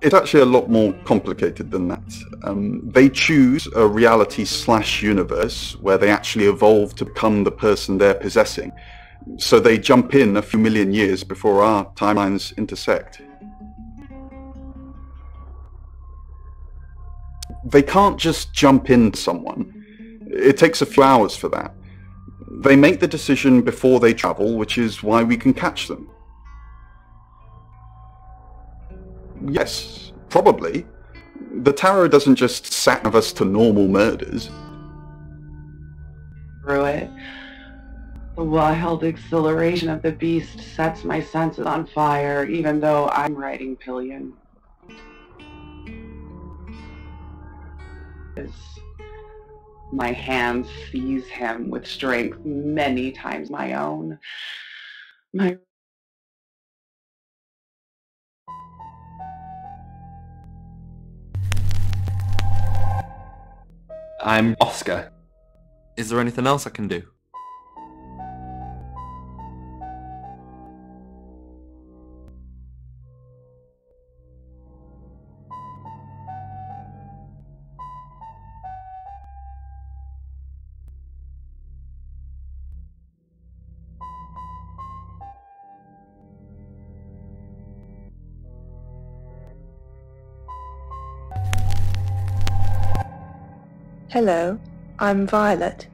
It's actually a lot more complicated than that. They choose a reality/universe where they actually evolve to become the person they're possessing. So they jump in a few million years before our timelines intersect. They can't just jump into someone. It takes a few hours for that. They make the decision before they travel, which is why we can catch them. Yes, probably. The tarot doesn't just sat of us to normal murders. Through it. The wild exhilaration of the beast sets my senses on fire, even though I'm riding pillion. My hands seize him with strength many times my own. I'm Oscar. Is there anything else I can do? Hello, I'm Violet.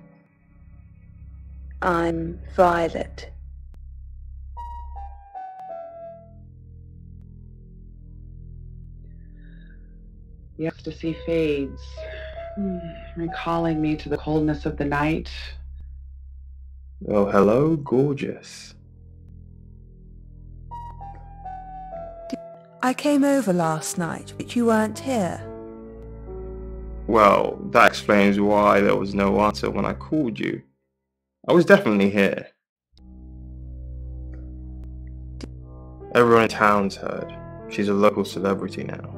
I'm Violet. The ecstasy fades, recalling me to the coldness of the night. Oh, hello, gorgeous. I came over last night, but you weren't here. Well, that explains why there was no answer when I called you. I was definitely here. Everyone in town's heard. She's a local celebrity now.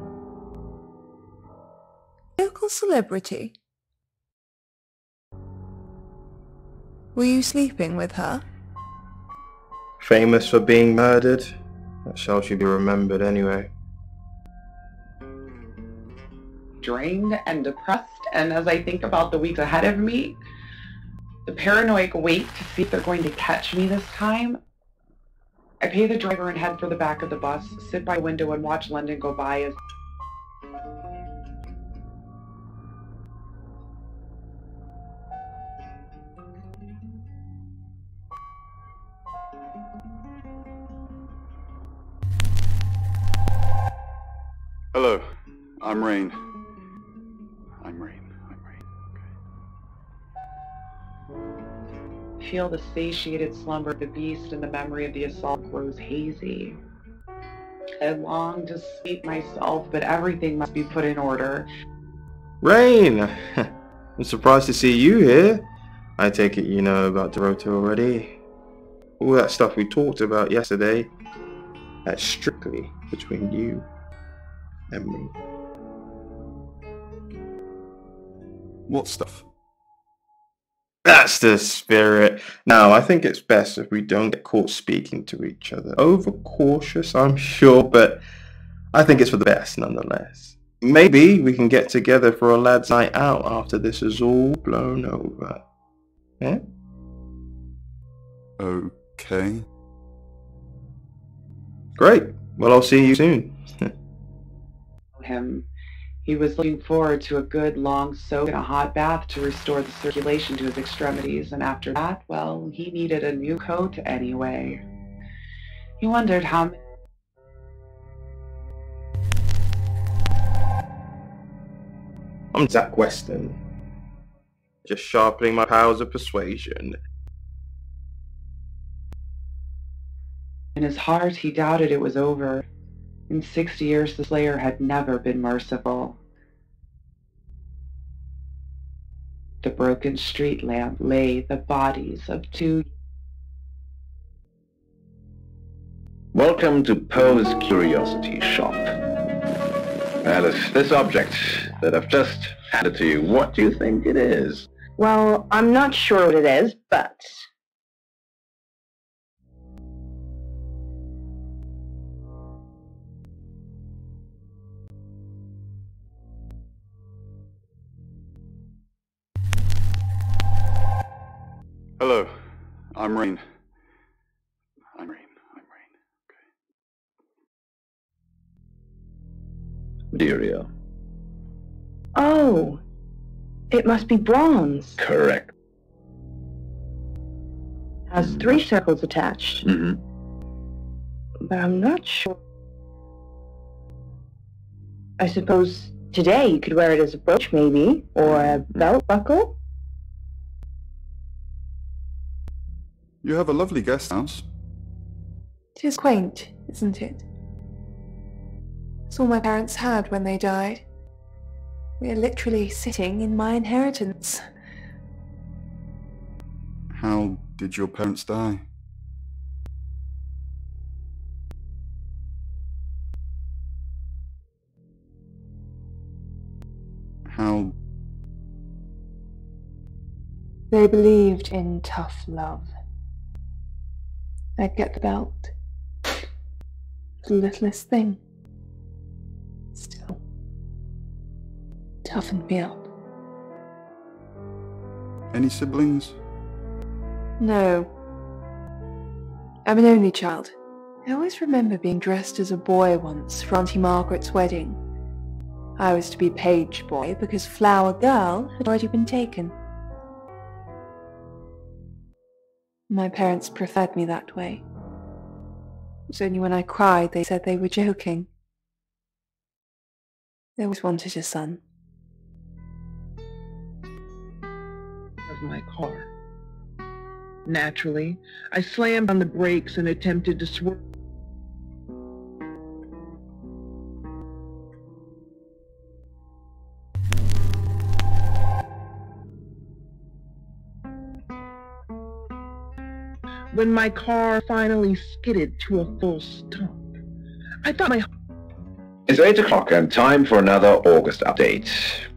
Local celebrity? Were you sleeping with her? Famous for being murdered? That's how she'll be remembered anyway. Drained and depressed, and as I think about the weeks ahead of me, the paranoid wait to see if they're going to catch me this time, I pay the driver and head for the back of the bus, sit by window and watch London go by as Hello, I'm Rain. feel the satiated slumber of the beast and the memory of the assault grows hazy. I long to sleep myself, but everything must be put in order. Rain! I'm surprised to see you here. I take it you know about Dorota already. All that stuff we talked about yesterday, that's strictly between you and me. What stuff? That's the spirit. Now, I think it's best if we don't get caught speaking to each other. Overcautious, I'm sure, but I think it's for the best nonetheless. Maybe we can get together for a lad's night out after this is all blown over. Eh? Okay. Great. Well, I'll see you soon. Him. He was looking forward to a good long soak in a hot bath to restore the circulation to his extremities, and after that, well, he needed a new coat anyway. He wondered how many I'm Zach Weston. Just sharpening my powers of persuasion. In his heart, he doubted it was over. In 6 years, the slayer had never been merciful. The broken street lamp lay the bodies of 2. Welcome to Poe's Curiosity Shop. Alice, this object that I've just handed to you, what do you think it is? Well, I'm not sure what it is, but... Hello, I'm Rain. I'm Rain. Material. Oh, it must be bronze. Correct. Has 3 circles attached. Mm-hmm. But I'm not sure. I suppose today you could wear it as a brooch, maybe, or a belt buckle. You have a lovely guest house. It is quaint, isn't it? It's all my parents had when they died. We are literally sitting in my inheritance. How did your parents die? How... They believed in tough love. I'd get the belt. The littlest thing. Still, toughened me up. Any siblings? No. I'm an only child. I always remember being dressed as a boy once for Auntie Margaret's wedding. I was to be page boy because flower girl had already been taken. My parents preferred me that way. It was only when I cried they said they were joking. They always wanted a son. Of my car. Naturally, I slammed on the brakes and attempted to swerve. When my car finally skidded to a full stop, I thought my... It's 8 o'clock and time for another August update.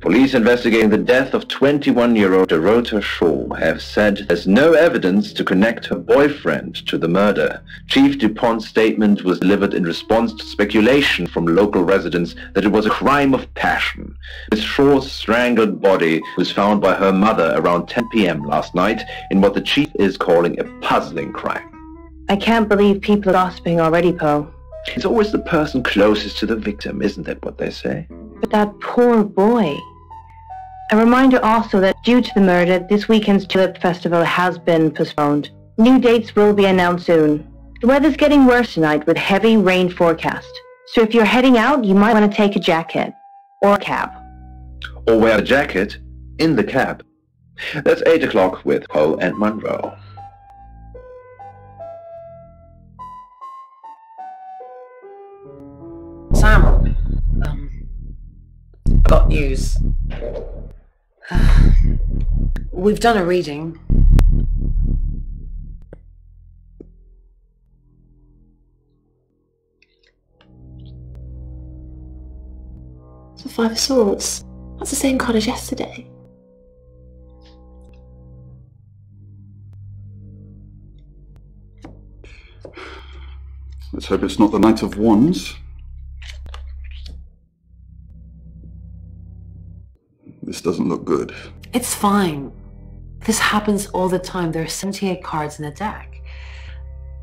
Police investigating the death of 21-year-old Dorota Shaw have said there's no evidence to connect her boyfriend to the murder. Chief DuPont's statement was delivered in response to speculation from local residents that it was a crime of passion. Ms. Shaw's strangled body was found by her mother around 10 p.m. last night in what the chief is calling a puzzling crime. I can't believe people are gossiping already, Poe. It's always the person closest to the victim, isn't that what they say? But that poor boy. A reminder also that due to the murder, this weekend's Tulip Festival has been postponed. New dates will be announced soon. The weather's getting worse tonight with heavy rain forecast. So if you're heading out, you might want to take a jacket. Or a cab. Or wear a jacket in the cab. That's 8 o'clock with Poe and Monroe. Sam, I've got news. We've done a reading. So 5 of Swords. That's the same card as yesterday. Let's hope it's not the Knight of Wands. This doesn't look good. It's fine. This happens all the time. There are 78 cards in a deck.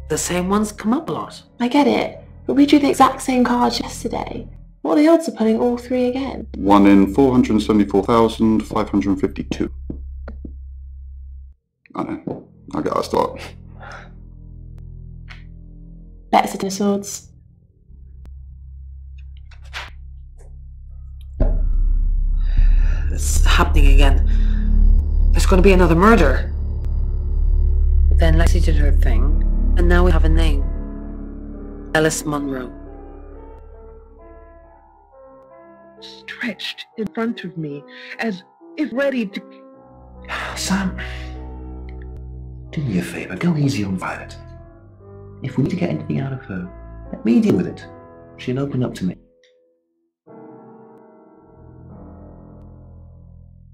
The same ones come up a lot. I get it, but we drew the exact same cards yesterday. What are the odds of pulling all 3 again? 1 in 474,552. I know. I gotta start. Better Ten of Swords. It's happening again. There's going to be another murder. Then Lexi did her thing, and now we have a name. Alice Munro. Stretched in front of me, as if ready to... Sam, do me a favour, go easy on Violet. If we need to get anything out of her, let me deal with it. She'll open up to me.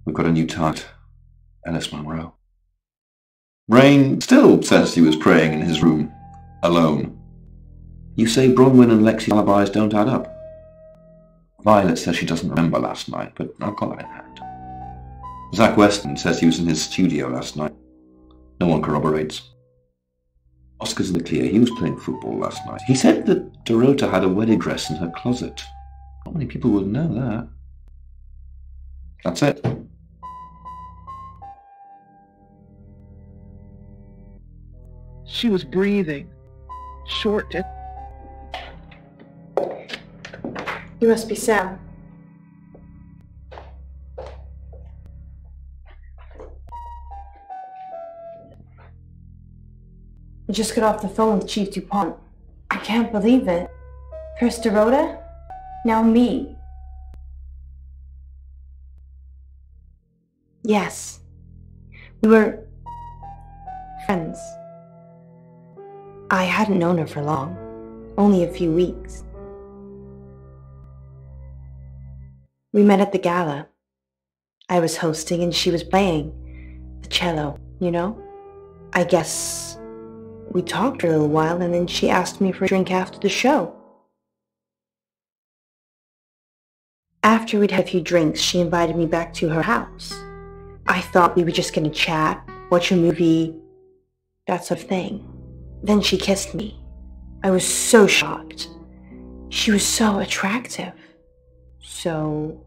We've got a new target, Alice Munro. Rain still says he was praying in his room, alone. You say Bronwyn and Lexi's alibis don't add up. Violet says she doesn't remember last night, but I've got that in hand. Zach Weston says he was in his studio last night. No one corroborates. Oscar's in the clear. He was playing football last night. He said that Dorota had a wedding dress in her closet. Not many people would know that. That's it. She was breathing, short and... You must be Sam. I just got off the phone with Chief DuPont. I can't believe it. First Dorota, now me. Yes. We were friends. I hadn't known her for long, only a few weeks. We met at the gala. I was hosting and she was playing the cello, you know? I guess we talked for a little while and then she asked me for a drink after the show. After we'd had a few drinks, she invited me back to her house. I thought we were just gonna chat, watch a movie, that sort of thing. Then she kissed me. I was so shocked. She was so attractive. So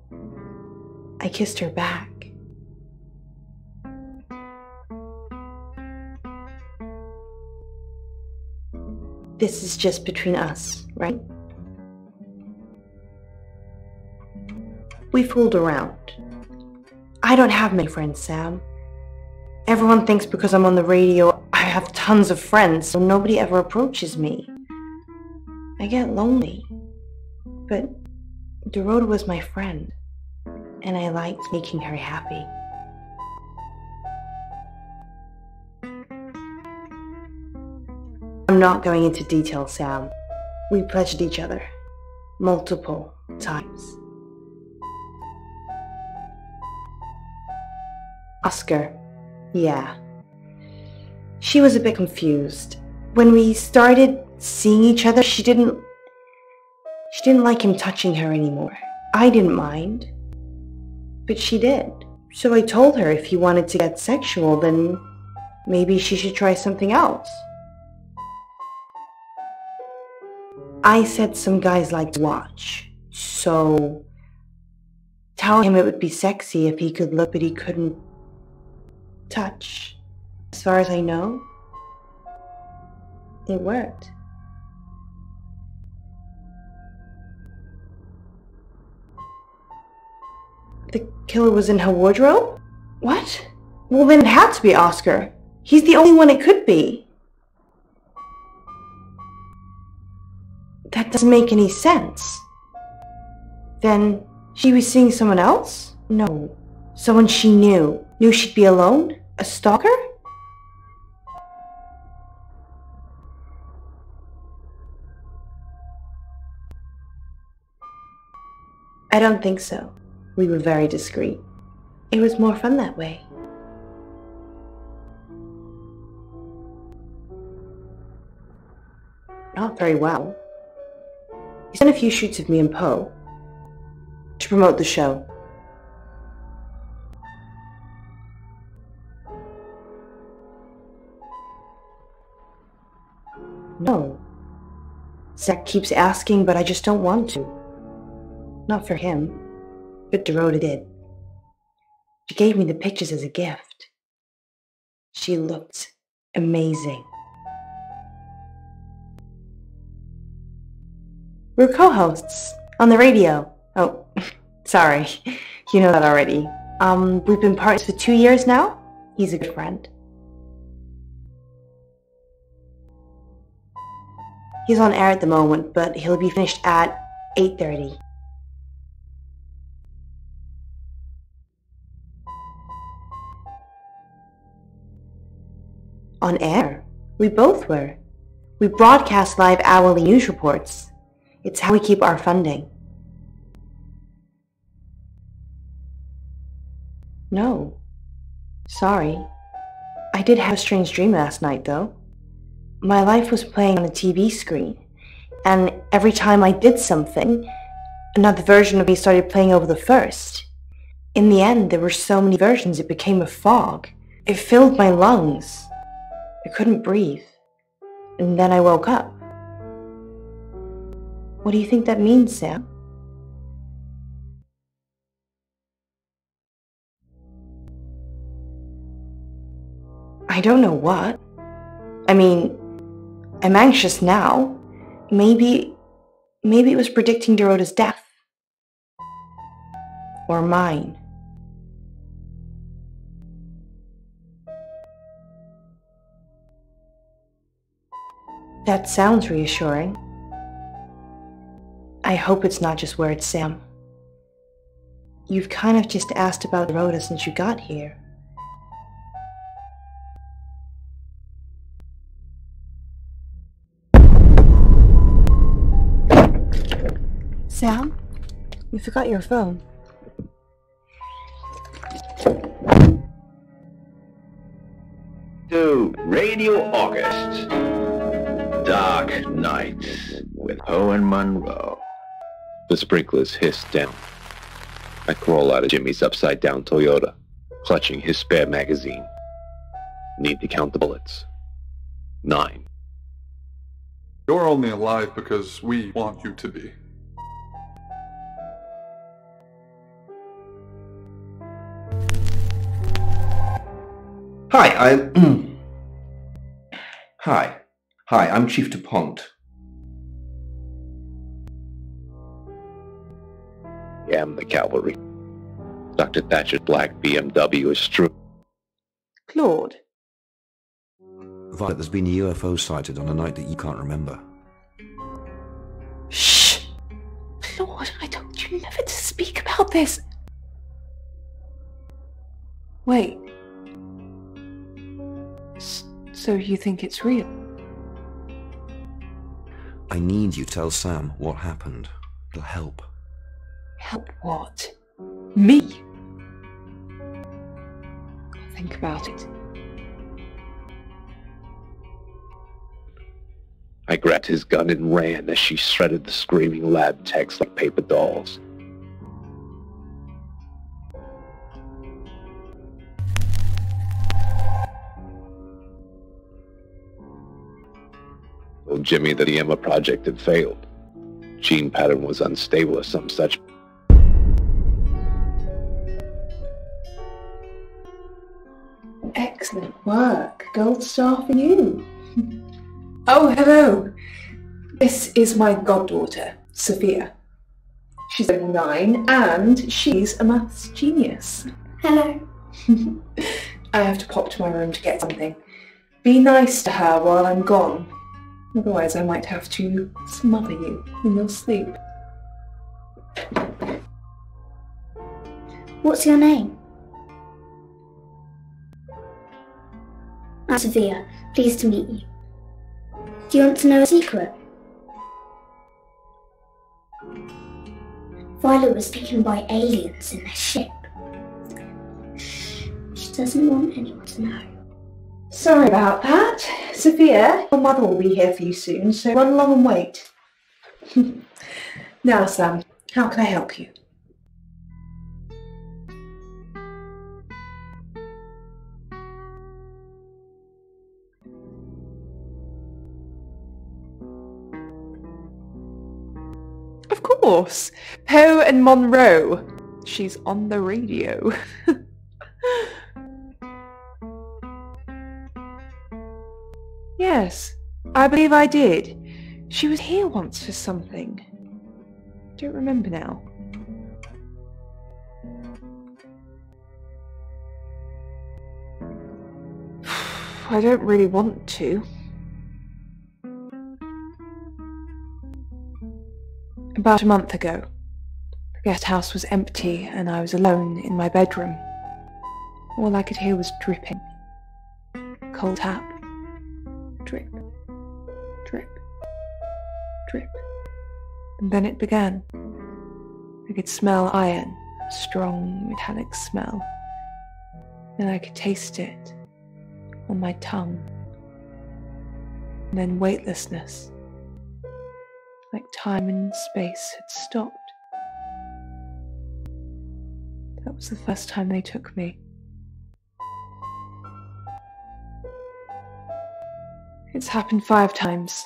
I kissed her back. This is just between us, right? We fooled around. I don't have many friends, Sam. Everyone thinks because I'm on the radio, I have tons of friends, so nobody ever approaches me. I get lonely. But Dorota was my friend, and I liked making her happy. I'm not going into detail, Sam. We pledged each other multiple times. Oscar, yeah. She was a bit confused. When we started seeing each other, she didn't like him touching her anymore. I didn't mind, but she did. So I told her if he wanted to get sexual, then maybe she should try something else. I said some guys like to watch, so tell him it would be sexy if he could look but he couldn't touch. As far as I know, it worked. The killer was in her wardrobe? What? Well, then it had to be Oscar. He's the only one it could be. That doesn't make any sense. Then she was seeing someone else? No. Someone she knew. Knew she'd be alone? A stalker? I don't think so. We were very discreet. It was more fun that way. Not very well. He's done a few shoots of me and Poe to promote the show. No. Zach keeps asking, but I just don't want to. Not for him, but Dorota did. She gave me the pictures as a gift. She looked amazing. We're co-hosts on the radio. Oh, sorry. You know that already. We've been partners for 2 years now. He's a good friend. He's on air at the moment, but he'll be finished at 8:30. On air? We both were. We broadcast live hourly news reports. It's how we keep our funding. No. Sorry. I did have a strange dream last night, though. My life was playing on a TV screen, and every time I did something, another version of me started playing over the first. In the end, there were so many versions it became a fog. It filled my lungs. I couldn't breathe. And then I woke up. What do you think that means, Sam? I don't know what. I mean, I'm anxious now. Maybe it was predicting Dorota's death. Or mine. That sounds reassuring. I hope it's not just words, Sam. You've kind of just asked about Dorota since you got here. Sam? You forgot your phone. To Radio August. Dark Nights with Poe and Monroe. The sprinklers hiss down. I crawl out of Jimmy's upside-down Toyota, clutching his spare magazine. Need to count the bullets. 9. You're only alive because we want you to be. Hi, Hi, I'm Chief DuPont. Yeah, I'm the cavalry. Dr. Thatcher's black BMW is true. Claude. Violet, there's been a UFO sighted on a night that you can't remember. Shh! Claude, I told you never to speak about this. Wait. So you think it's real? I need you to tell Sam what happened. It'll help. Help what? Me? Think about it. I grabbed his gun and ran as she shredded the screaming lab techs like paper dolls. Told Jimmy that the Emma project had failed. Gene pattern was unstable or some such. Excellent work. Gold star for you. Oh, hello. This is my goddaughter, Sophia. She's only 9 and she's a maths genius. Hello. I have to pop to my room to get something. Be nice to her while I'm gone. Otherwise I might have to smother you in your sleep. What's your name? I'm Sophia. Pleased to meet you. Do you want to know a secret? Violet was taken by aliens in their ship. She doesn't want anyone to know. Sorry about that. Sophia, your mother will be here for you soon, so run along and wait. Now, Sam, how can I help you? Of course. Poe and Monroe. She's on the radio. Yes, I believe I did. She was here once for something. Don't remember now. I don't really want to. About a month ago, the guest house was empty and I was alone in my bedroom. All I could hear was dripping. Cold tap. Drip. Drip. Drip. And then it began. I could smell iron, a strong metallic smell. Then I could taste it on my tongue. And then weightlessness. Like time and space had stopped. That was the first time they took me. It's happened 5 times.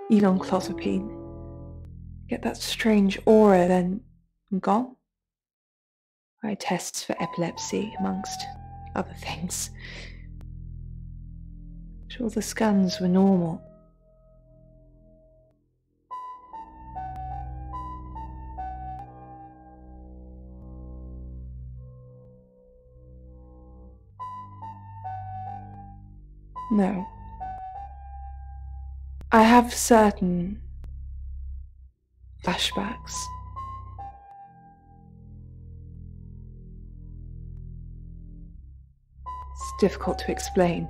Even on clozapine. Get that strange aura, then I'm gone. I had tests for epilepsy, amongst other things. But all the scans were normal. No. I have certain flashbacks. It's difficult to explain.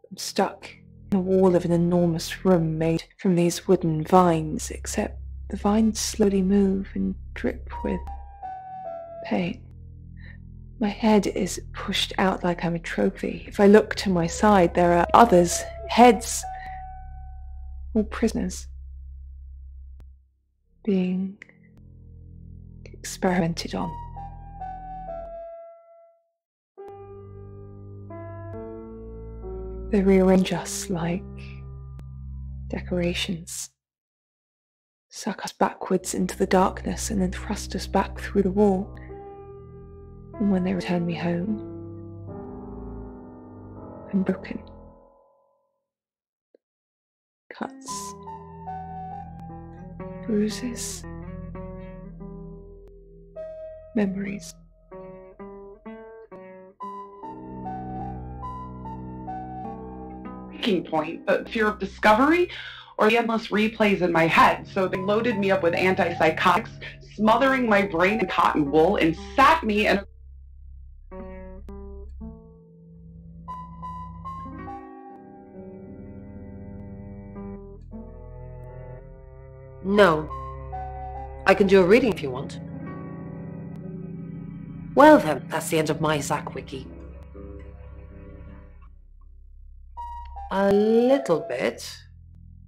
I'm stuck in a wall of an enormous room made from these wooden vines, except the vines slowly move and drip with pain. My head is pushed out like I'm a trophy. If I look to my side, there are others, heads, all prisoners, being experimented on. They rearrange us like decorations, suck us backwards into the darkness and then thrust us back through the wall. And when they return me home, I'm broken. Cuts. Bruises. Memories. Breaking point, the fear of discovery, or the endless replays in my head. So they loaded me up with antipsychotics, smothering my brain in cotton wool, and sat me in a... No. I can do a reading if you want. Well then, that's the end of my Zach wiki. A little bit.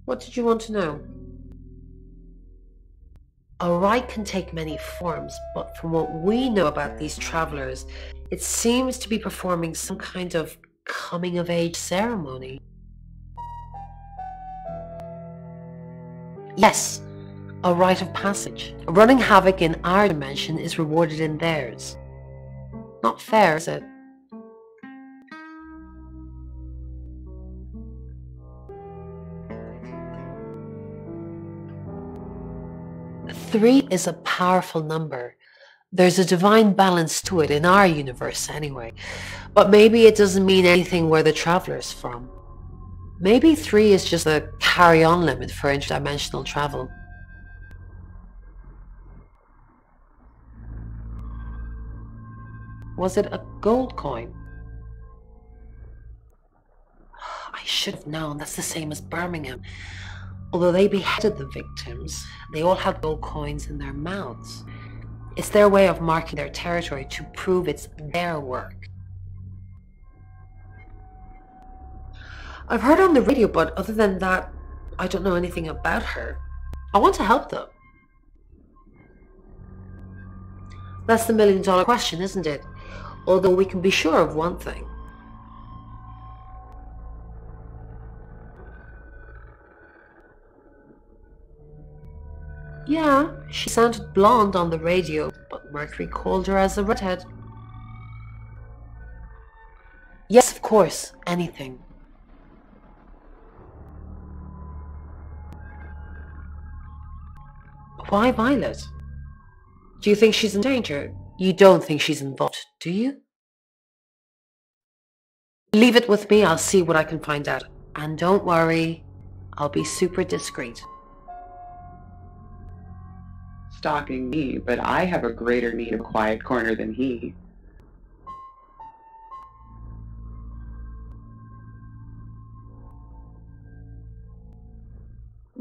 What did you want to know? A rite can take many forms, but from what we know about these travelers, it seems to be performing some kind of coming-of-age ceremony. Yes, a rite of passage. Running havoc in our dimension is rewarded in theirs. Not fair, is it? Three is a powerful number. There's a divine balance to it in our universe anyway. But maybe it doesn't mean anything where the traveler's from. Maybe 3 is just a carry-on limit for interdimensional travel. Was it a gold coin? I should have known. That's the same as Birmingham. Although they beheaded the victims, they all had gold coins in their mouths. It's their way of marking their territory to prove it's their work. I've heard on the radio, but other than that, I don't know anything about her. I want to help them. That's the million-dollar question, isn't it? Although we can be sure of one thing. Yeah, she sounded blonde on the radio, but Mercury called her as a redhead. Yes, of course, anything. Why Violet? Do you think she's in danger? You don't think she's involved, do you? Leave it with me, I'll see what I can find out. And don't worry, I'll be super discreet. stalking me, but I have a greater need of a quiet corner than he.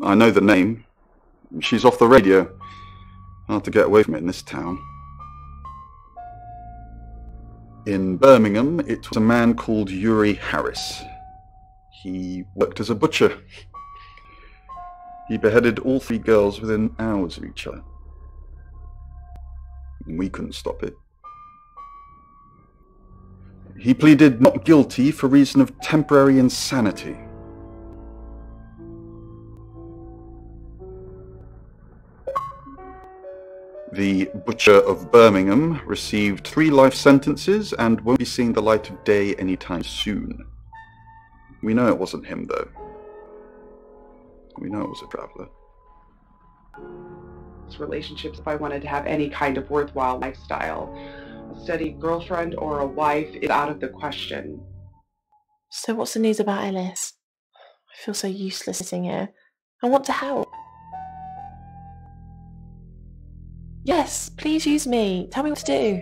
I know the name. She's off the radio. Hard to get away from it in this town. In Birmingham, it was a man called Yuri Harris. He worked as a butcher. He beheaded all 3 girls within hours of each other. And we couldn't stop it. He pleaded not guilty for reason of temporary insanity. The Butcher of Birmingham received 3 life sentences and won't be seeing the light of day anytime soon. We know it wasn't him, though. We know it was a traveler. Relationships, if I wanted to have any kind of worthwhile lifestyle, a steady girlfriend or a wife is out of the question. So what's the news about Ellis? I feel so useless sitting here. I want to help. Yes, please use me. Tell me what to do.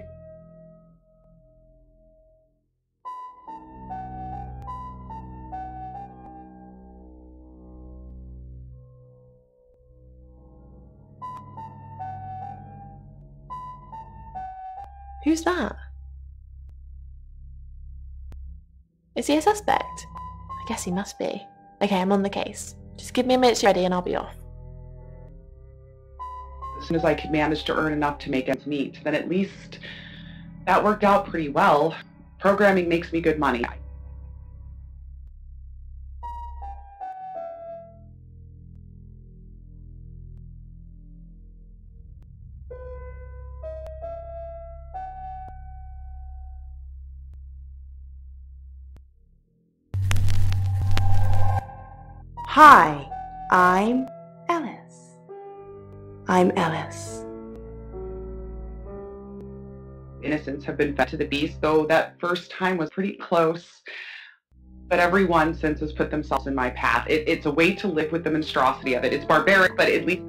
Who's that? Is he a suspect? I guess he must be. Okay, I'm on the case. Just give me a minute to get ready and I'll be off. As soon as I could manage to earn enough to make ends meet, then at least that worked out pretty well. Programming makes me good money. Hi, I'm Ellis. I'm Ellis. Innocents have been fed to the beast, though that first time was pretty close. But everyone since has put themselves in my path. It's a way to live with the monstrosity of it. It's barbaric, but at least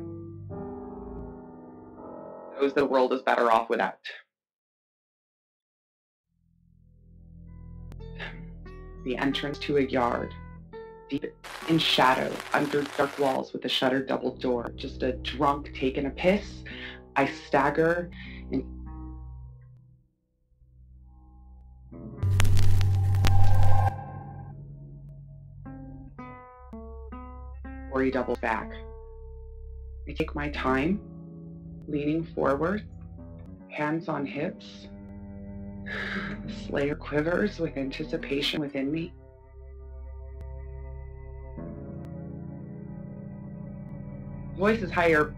knows the world is better off without. The entrance to a yard. Deep in shadow, under dark walls with a shuttered double door. Just a drunk taking a piss. I stagger and or he doubles back. I take my time, leaning forward, hands on hips. The Slayer quivers with anticipation within me. Voice is higher.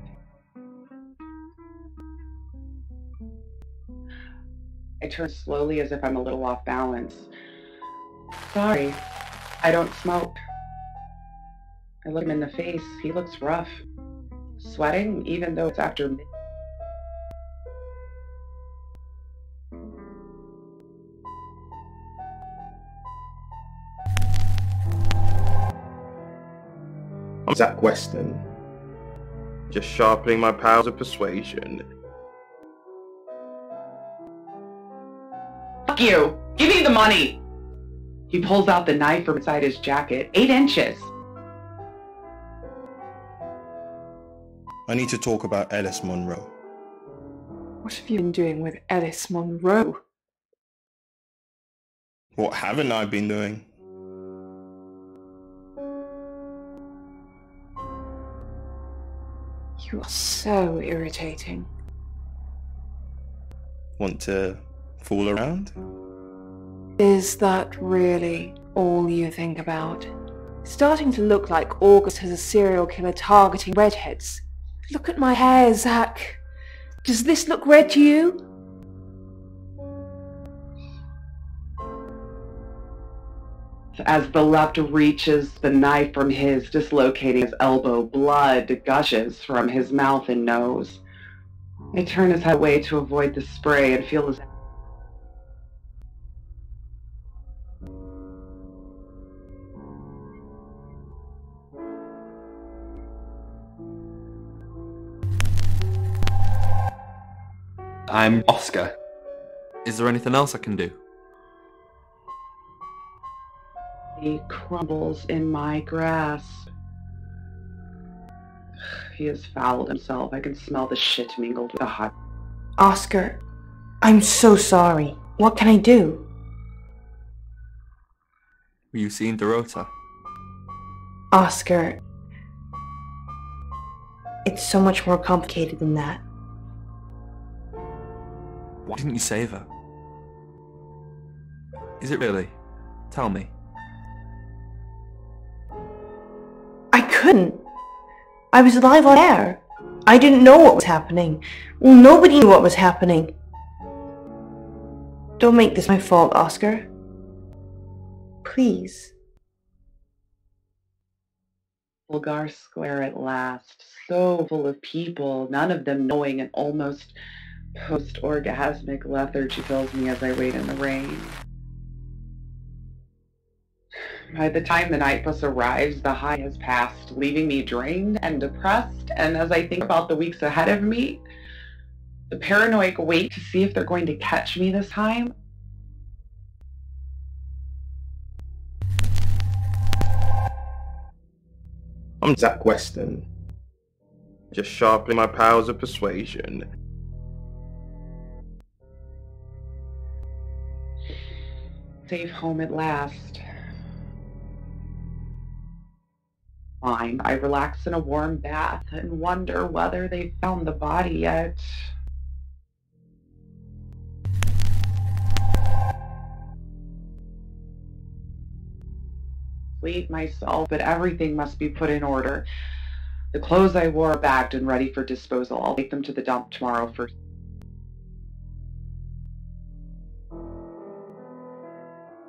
I turn slowly as if I'm a little off balance. Sorry, I don't smoke. I look him in the face. He looks rough. Sweating, even though it's after midnight. I'm Zach Weston. Just sharpening my powers of persuasion. Fuck you! Give me the money! He pulls out the knife from inside his jacket. 8 inches! I need to talk about Ellis Monroe. What have you been doing with Ellis Monroe? What haven't I been doing? You are so irritating. Want to fool around? Is that really all you think about? It's starting to look like August has a serial killer targeting redheads. Look at my hair, Zach. Does this look red to you? As the left reaches the knife from his, dislocating his elbow, blood gushes from his mouth and nose. I turn his head away to avoid the spray and feel his I'm Oscar. Is there anything else I can do? He crumbles in my grasp. He has fouled himself. I can smell the shit mingled with the hot. Oscar, I'm so sorry. What can I do? Were you seeing Dorota? Oscar, it's so much more complicated than that. Why didn't you save her? Is it really? Tell me. I couldn't. I was live on air. I didn't know what was happening. Well, nobody knew what was happening. Don't make this my fault, Oscar. Please. Bulgar Square at last, so full of people, none of them knowing an almost post-orgasmic lethargy fills me as I wait in the rain. By the time the night bus arrives, the high has passed, leaving me drained and depressed, and as I think about the weeks ahead of me, the paranoid wait to see if they're going to catch me this time. I'm Zach Weston, just sharpening my powers of persuasion. Safe home at last. Fine, I relax in a warm bath and wonder whether they've found the body yet. Sleep myself, but everything must be put in order. The clothes I wore are bagged and ready for disposal. I'll take them to the dump tomorrow first.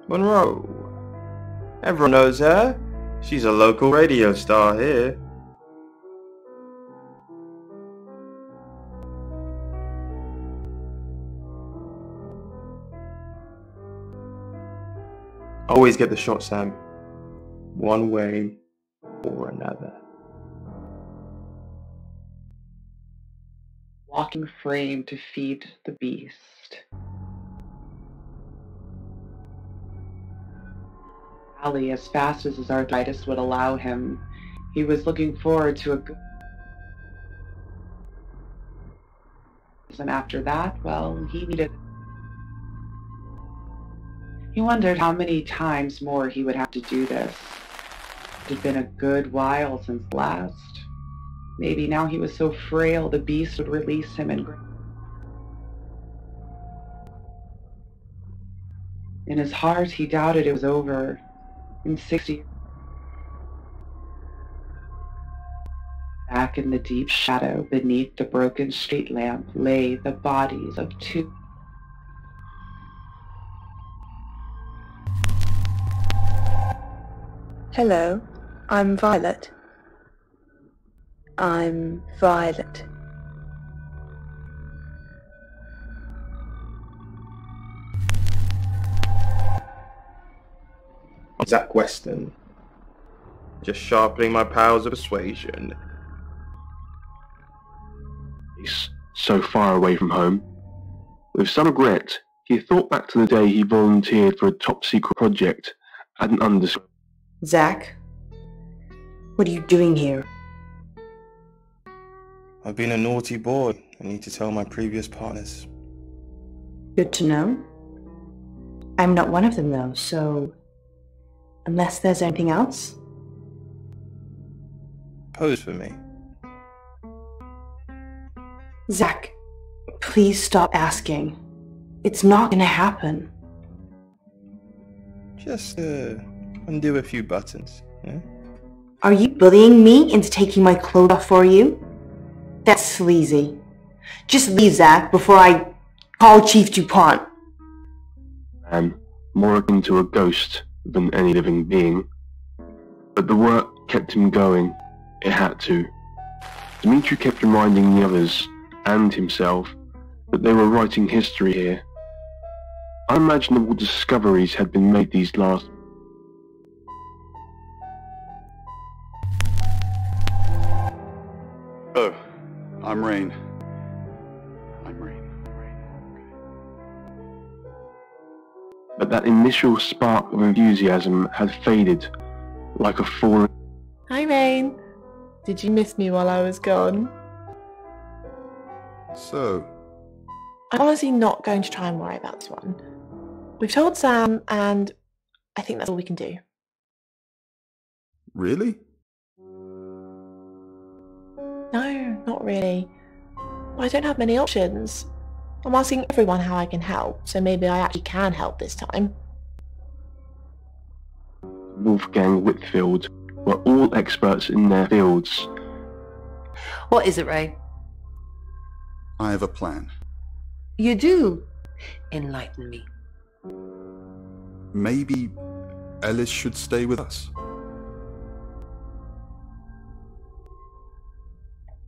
Monroe. Everyone knows her. She's a local radio star here. Always get the shot, Sam. One way or another. Walking frame to feed the beast. Ali, as fast as his arthritis would allow him, he was looking forward to a good... And after that, well, he needed... He wondered how many times more he would have to do this. It had been a good while since last. Maybe now he was so frail the beast would release him and... In his heart, he doubted it was over. In 60... Back in the deep shadow, beneath the broken street lamp, lay the bodies of two... Hello, I'm Violet. I'm Violet. I'm Zach Weston, just sharpening my powers of persuasion. He's so far away from home. With some regret, he thought back to the day he volunteered for a top-secret project at an undisclosed... Zach, what are you doing here? I've been a naughty boy. I need to tell my previous partners. Good to know. I'm not one of them though, so... Unless there's anything else? Pose for me. Zach, please stop asking. It's not gonna happen. Just, undo a few buttons, yeah? Are you bullying me into taking my clothes off for you? That's sleazy. Just leave, Zach, before I call Chief DuPont. I'm more akin to a ghost than any living being. But the work kept him going. It had to. Dimitri kept reminding the others, and himself, that they were writing history here. Unimaginable discoveries had been made these last... Oh, I'm Rain. I'm Rain. but that initial spark of enthusiasm had faded like a falling... Hi, Rain. Did you miss me while I was gone? So, I'm honestly not going to try and worry about this one. We've told Sam, and I think that's all we can do. really? No, not really. I don't have many options. I'm asking everyone how I can help, so maybe I actually can help this time. Wolfgang Whitfield were all experts in their fields. What is it, Ray? I have a plan. You do? Enlighten me. Maybe Ellis should stay with us.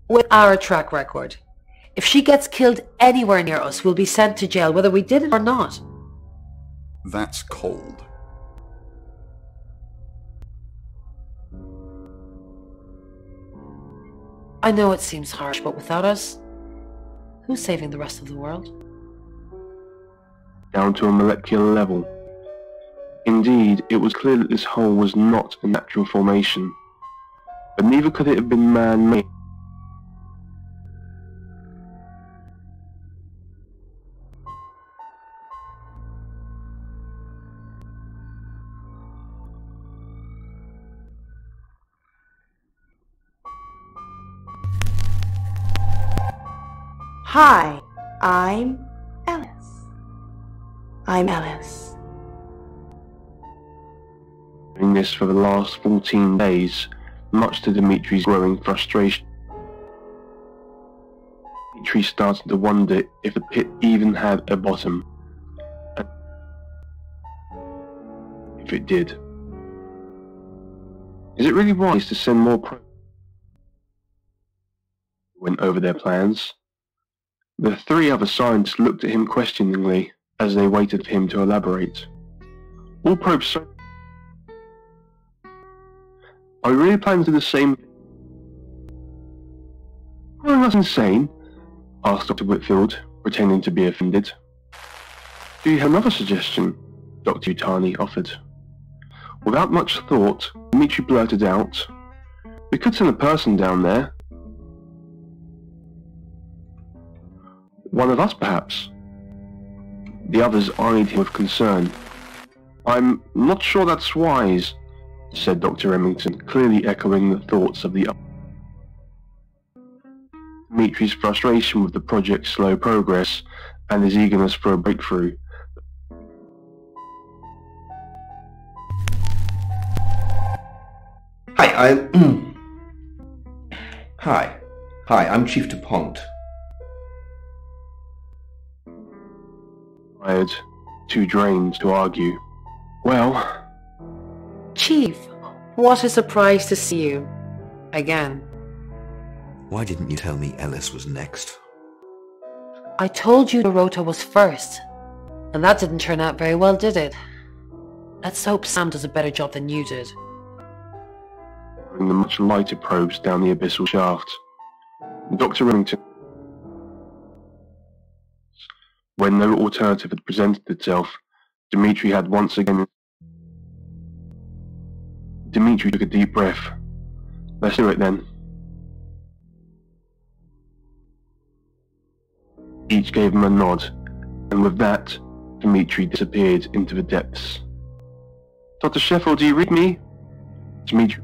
With our track record, if she gets killed anywhere near us, we'll be sent to jail, whether we did it or not. That's cold. I know it seems harsh, but without us, who's saving the rest of the world? Down to a molecular level. Indeed, it was clear that this hole was not a natural formation, but neither could it have been man-made. Hi, I'm Ellis. I'm Ellis. Doing this for the last 14 days, much to Dimitri's growing frustration. Dimitri started to wonder if the pit even had a bottom. And if it did. Is it really wise to send more probes? Went over their plans. The three other scientists looked at him questioningly as they waited for him to elaborate. All probes so... Are we really planning to do the same thing? Are that's insane? Asked Dr. Whitfield, pretending to be offended. Do you have another suggestion? Dr. Utani offered. Without much thought, Dimitri blurted out, we could send a person down there. One of us, perhaps. The others eyed him with concern. I'm not sure that's wise, said Dr. Remington, clearly echoing the thoughts of the others. Dimitri's frustration with the project's slow progress and his eagerness for a breakthrough. Hi, I'm Chief DuPont. Tired, too drained to argue. Well... Chief, what a surprise to see you. Again. Why didn't you tell me Ellis was next? I told you Dorota was first. And that didn't turn out very well, did it? Let's hope Sam does a better job than you did. Bring the much lighter probes down the abyssal shaft. Dr. Remington... When no alternative had presented itself, Dimitri had once again... Dimitri took a deep breath. Let's do it then. Each gave him a nod, and with that, Dimitri disappeared into the depths. Dr. Sheffield, do you read me? Dimitri...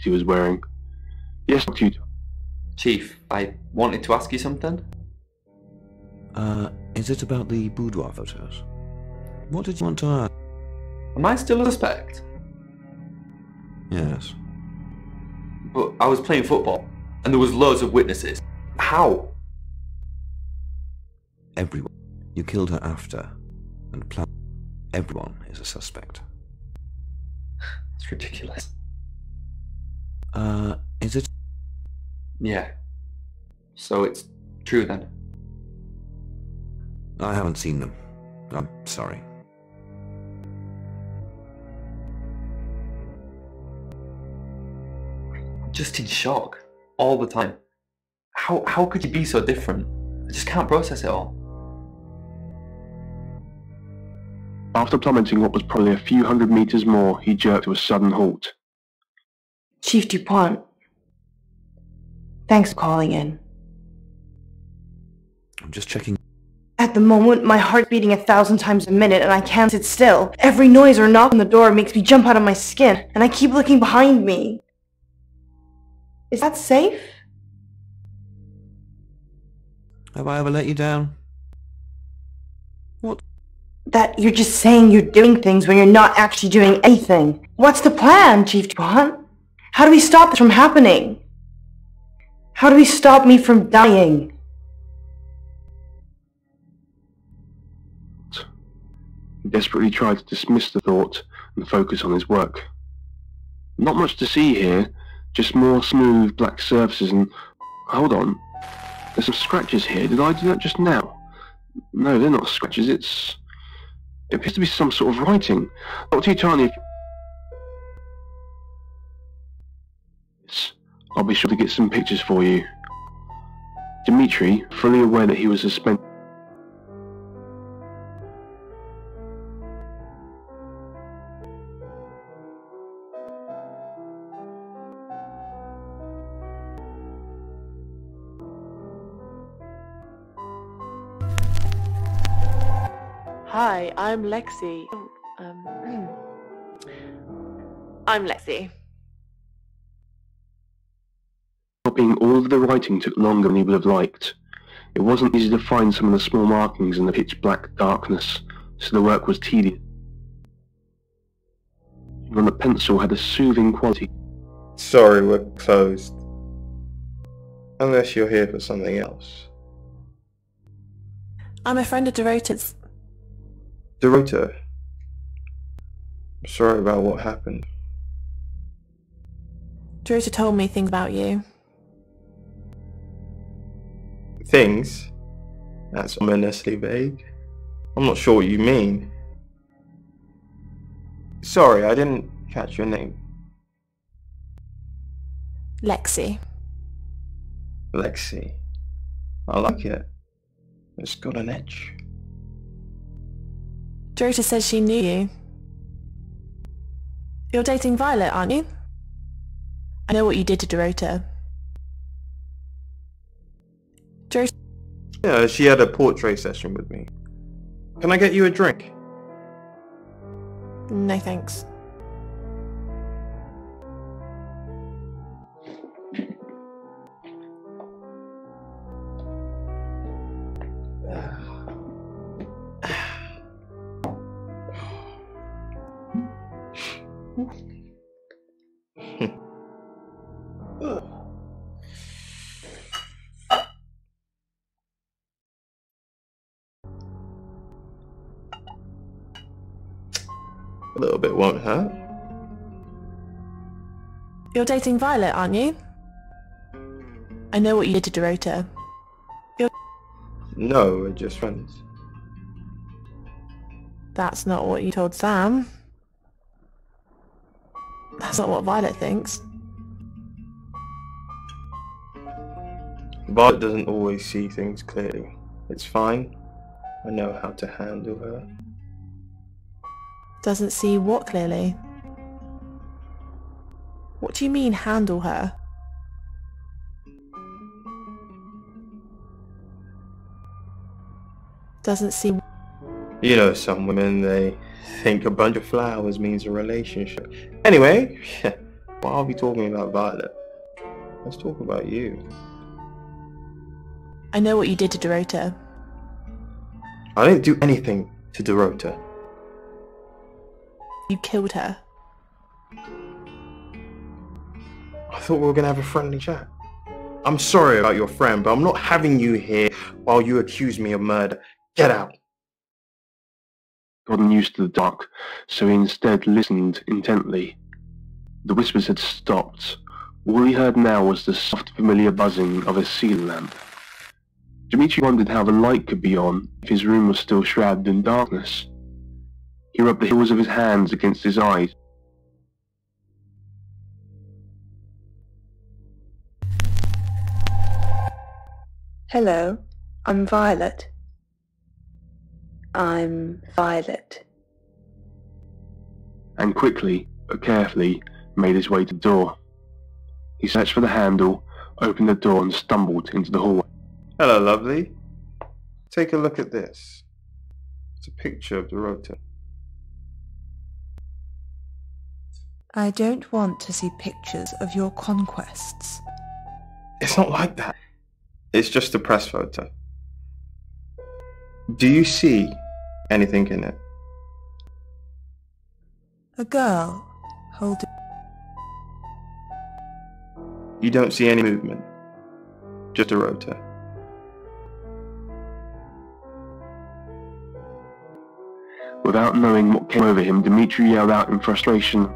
he was wearing. Yes, Dr. Utah. Chief, I wanted to ask you something. Is it about the boudoir photos? What did you want to ask? Am I still a suspect? Yes. But I was playing football, and there was loads of witnesses. How? Everyone. You killed her after, and planned. Everyone is a suspect. It's ridiculous. Is it? Yeah. So it's true then? I haven't seen them. I'm sorry. Just in shock. All the time. How could you be so different? I just can't process it all. After plummeting what was probably a few hundred meters more, he jerked to a sudden halt. Chief DuPont. Thanks for calling in. I'm just checking. At the moment, my heart's beating 1,000 times a minute and I can't sit still. Every noise or knock on the door makes me jump out of my skin, and I keep looking behind me. Is that safe? Have I ever let you down? What? That you're just saying you're doing things when you're not actually doing anything. What's the plan, Chief DuPont? How do we stop this from happening? How do we stop me from dying? He desperately tried to dismiss the thought and focus on his work. Not much to see here, just more smooth black surfaces and... Hold on. There's some scratches here. Did I do that just now? No, they're not scratches. It appears to be some sort of writing. Dr. Utani, I'll be sure to get some pictures for you. Dimitri, fully aware that he was suspended. Hi, I'm Lexi. I'm Lexi. Copying all of the writing took longer than he would have liked. It wasn't easy to find some of the small markings in the pitch-black darkness, so the work was tedious. Even the pencil had a soothing quality. Sorry, we're closed. Unless you're here for something else. I'm a friend of Dorota's. Dorota, I'm sorry about what happened. Dorota told me things about you. Things? That's ominously vague. I'm not sure what you mean. Sorry, I didn't catch your name. Lexi. Lexi. I like it. It's got an edge. Dorota says she knew you. You're dating Violet, aren't you? I know what you did to Dorota. Dorota... Yeah, she had a portrait session with me. Can I get you a drink? No thanks. A little bit won't hurt. You're dating Violet, aren't you? I know what you did to Dorota. No, we're just friends. That's not what you told Sam. That's not what Violet thinks. Violet doesn't always see things clearly. It's fine. I know how to handle her. Doesn't see what clearly? What do you mean, handle her? Doesn't see... You know, some women, they think a bunch of flowers means a relationship. Anyway, while I'll be talking about Violet, let's talk about you. I know what you did to Dorota. I didn't do anything to Dorota. You killed her. I thought we were going to have a friendly chat. I'm sorry about your friend, but I'm not having you here while you accuse me of murder. Get out. Gotten used to the dark, so he instead listened intently. The whispers had stopped. All he heard now was the soft, familiar buzzing of a ceiling lamp. Dimitri wondered how the light could be on if his room was still shrouded in darkness. He rubbed the heels of his hands against his eyes. Hello, I'm Violet. I'm Violet. and quickly, but carefully, made his way to the door. He searched for the handle, opened the door and stumbled into the hallway. Hello, lovely. Take a look at this. It's a picture of Dorota. I don't want to see pictures of your conquests. It's not like that. It's just a press photo. Do you see anything in it? A girl holding... You don't see any movement. Just Dorota. Without knowing what came over him, Dimitri yelled out in frustration.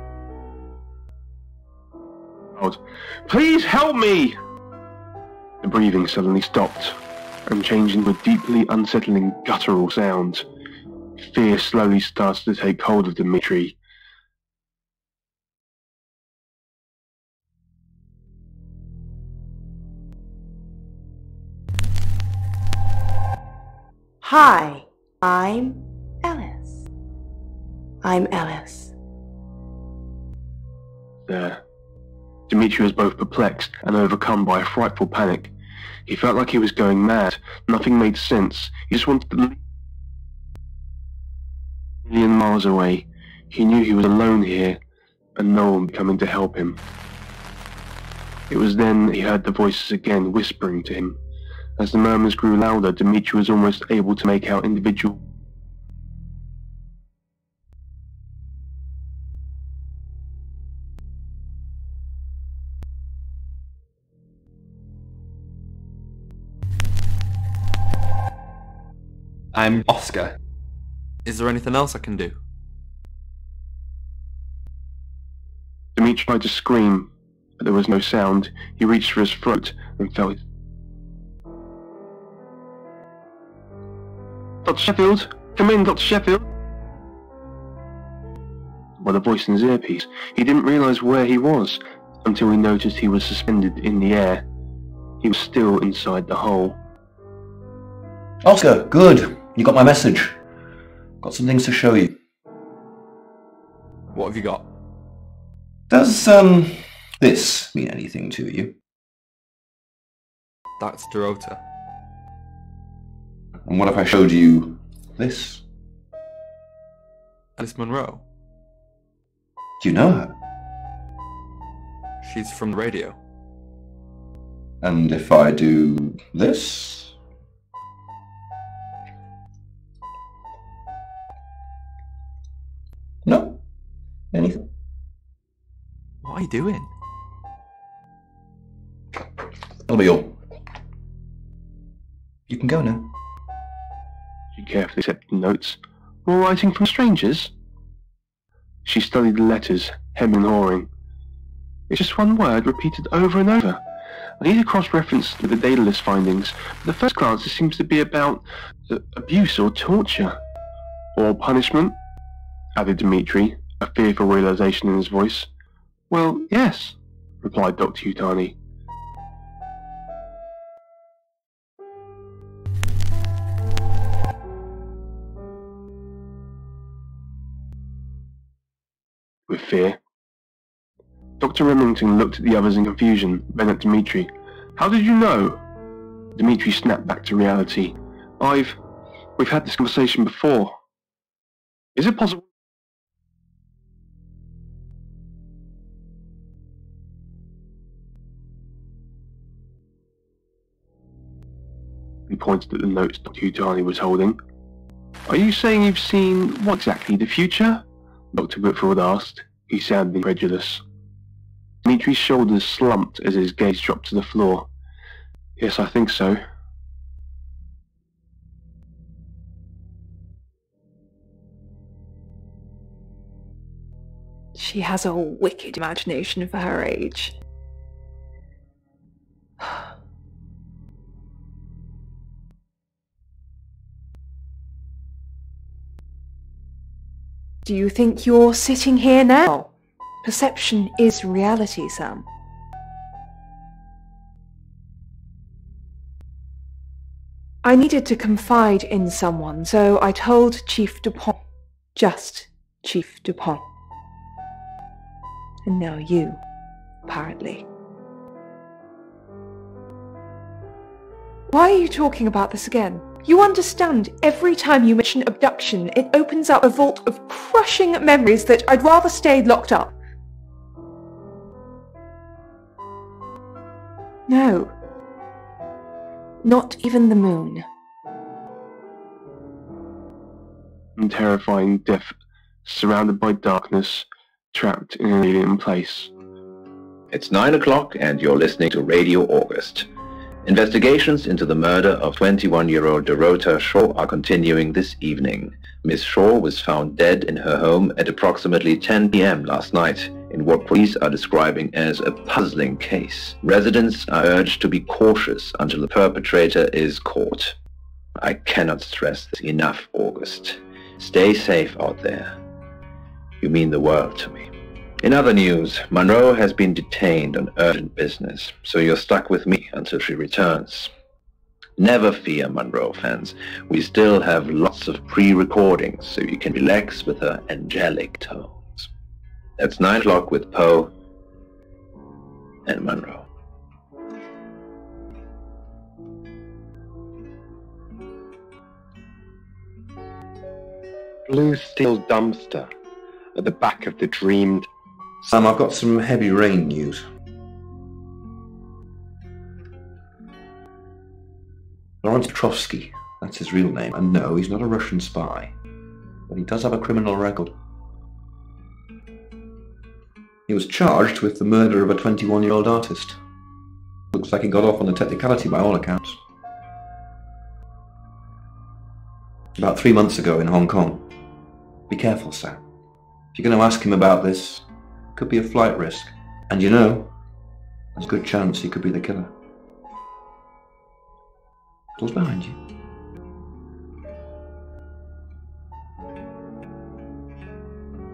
"Please help me!" The breathing suddenly stopped and changed into a deeply unsettling guttural sound. Fear slowly started to take hold of Dimitri. Hi, I'm Alice. I'm Alice. There. Dimitri was both perplexed and overcome by a frightful panic. He felt like he was going mad. Nothing made sense. He just wanted to leave. A million miles away. He knew he was alone here, and no one would be coming to help him. It was then that he heard the voices again whispering to him. As the murmurs grew louder, Dimitri was almost able to make out individual... I'm Oscar. Is there anything else I can do? Dimitri tried to scream, but there was no sound. He reached for his throat and felt it. "Dr. Sheffield? Come in, Dr. Sheffield!" By the voice in his earpiece, he didn't realise where he was until he noticed he was suspended in the air. He was still inside the hole. Oscar, good. You got my message. Got some things to show you. What have you got? Does, this mean anything to you? That's Dorota. And what if I showed you this? Alice Monroe. Do you know her? She's from the radio. And if I do this? No? Anything? What are you doing? That'll be all. You can go now. She carefully accepted the notes. "All writing from strangers?" She studied the letters, hemming and hawing. It's just one word repeated over and over. I need a cross-reference with the data list findings, but at first glance it seems to be about abuse or torture. Or punishment, added Dimitri, a fearful realization in his voice. "Well, yes," replied Dr. Yutani. With fear. Dr. Remington looked at the others in confusion, then at Dimitri. "How did you know?" Dimitri snapped back to reality. We've had this conversation before. Is it possible? He pointed at the notes Dr. Yutani was holding. "Are you saying you've seen, what exactly, the future?" Dr. Whitfield asked. He sounded incredulous. Dimitri's shoulders slumped as his gaze dropped to the floor. "Yes, I think so." She has a wicked imagination for her age. Do you think you're sitting here now? Perception is reality, Sam. I needed to confide in someone, so I told Chief Dupont. Just Chief Dupont. And now you, apparently. Why are you talking about this again? You understand, every time you mention abduction, it opens up a vault of crushing memories that I'd rather stay locked up. No. Not even the moon. And terrifying death, surrounded by darkness, trapped in an alien place. It's 9 o'clock and you're listening to Radio August. Investigations into the murder of 21-year-old Dorota Shaw are continuing this evening. Miss Shaw was found dead in her home at approximately 10 p.m. last night in what police are describing as a puzzling case. Residents are urged to be cautious until the perpetrator is caught. I cannot stress this enough, August. Stay safe out there. You mean the world to me. In other news, Monroe has been detained on urgent business, so you're stuck with me until she returns. Never fear, Monroe fans. We still have lots of pre-recordings, so you can relax with her angelic tones. That's 9 o'clock with Poe and Monroe. Blue steel dumpster at the back of the dreamed... Sam, I've got some heavy rain news. Lawrence Petrovsky, that's his real name, and no, he's not a Russian spy, but he does have a criminal record. He was charged with the murder of a 21-year-old artist. Looks like he got off on a technicality by all accounts. About 3 months ago in Hong Kong. Be careful, Sam. If you're going to ask him about this, it could be a flight risk. And you know, there's a good chance he could be the killer. Door's behind you.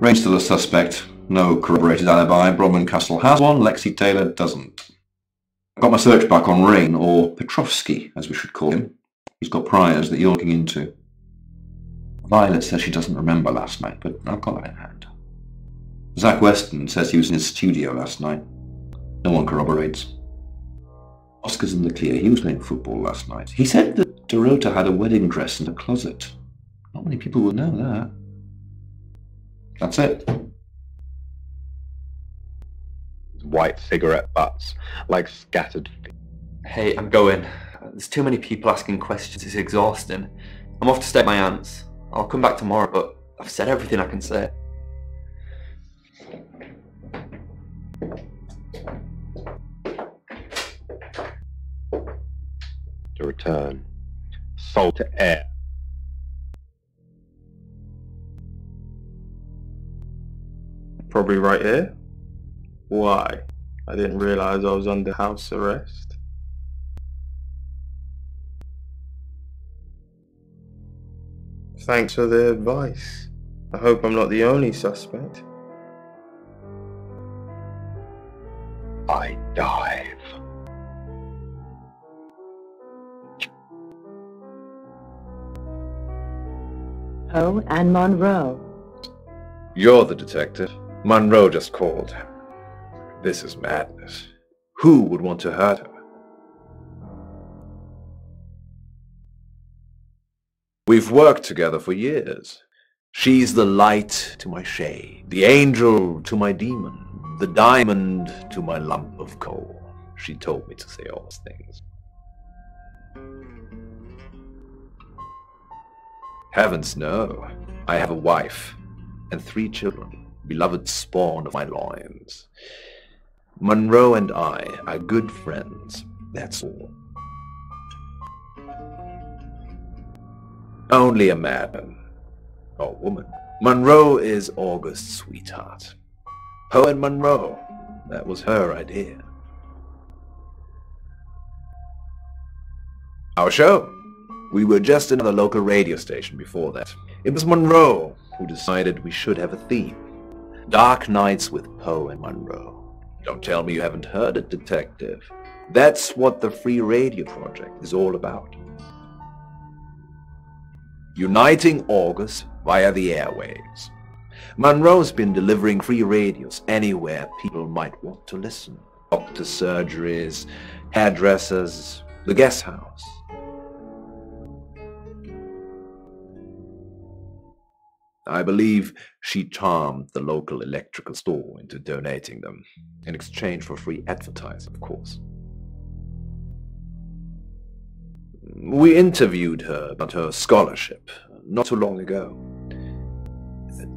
Rain's still a suspect. No corroborated alibi. Brodman Castle has one, Lexi Taylor doesn't. I got my search back on Rain, or Petrovsky, as we should call him. He's got priors that you're looking into. Violet says she doesn't remember last night, but I've got that in hand. Zach Weston says he was in his studio last night. No one corroborates. Oscar's in the clear. He was playing football last night. He said that Dorota had a wedding dress in a closet. Not many people would know that. That's it. White cigarette butts, like scattered... Hey, I'm going. There's too many people asking questions. It's exhausting. I'm off to stay at my aunt's. I'll come back tomorrow, but I've said everything I can say. To return. Soul to air. Probably right here. Why? I didn't realize I was under house arrest. Thanks for the advice. I hope I'm not the only suspect. I dive. Poe and Monroe. You're the detective. Monroe just called. This is madness. Who would want to hurt her? We've worked together for years. She's the light to my shade, the angel to my demon, the diamond to my lump of coal. She told me to say all those things. Heavens no. I have a wife and 3 children, beloved spawn of my loins. Monroe and I are good friends, that's all. Only a madman. Or woman. Monroe is August's sweetheart. Poe and Monroe. That was her idea. Our show. We were just another local radio station before that. It was Monroe who decided we should have a theme. Dark Nights with Poe and Monroe. Don't tell me you haven't heard it, detective. That's what the Free Radio Project is all about. Uniting August via the airwaves. Monroe's been delivering free radios anywhere people might want to listen. Doctors' surgeries, hairdressers, the guest house. I believe she charmed the local electrical store into donating them, in exchange for free advertising, of course. We interviewed her about her scholarship not too long ago.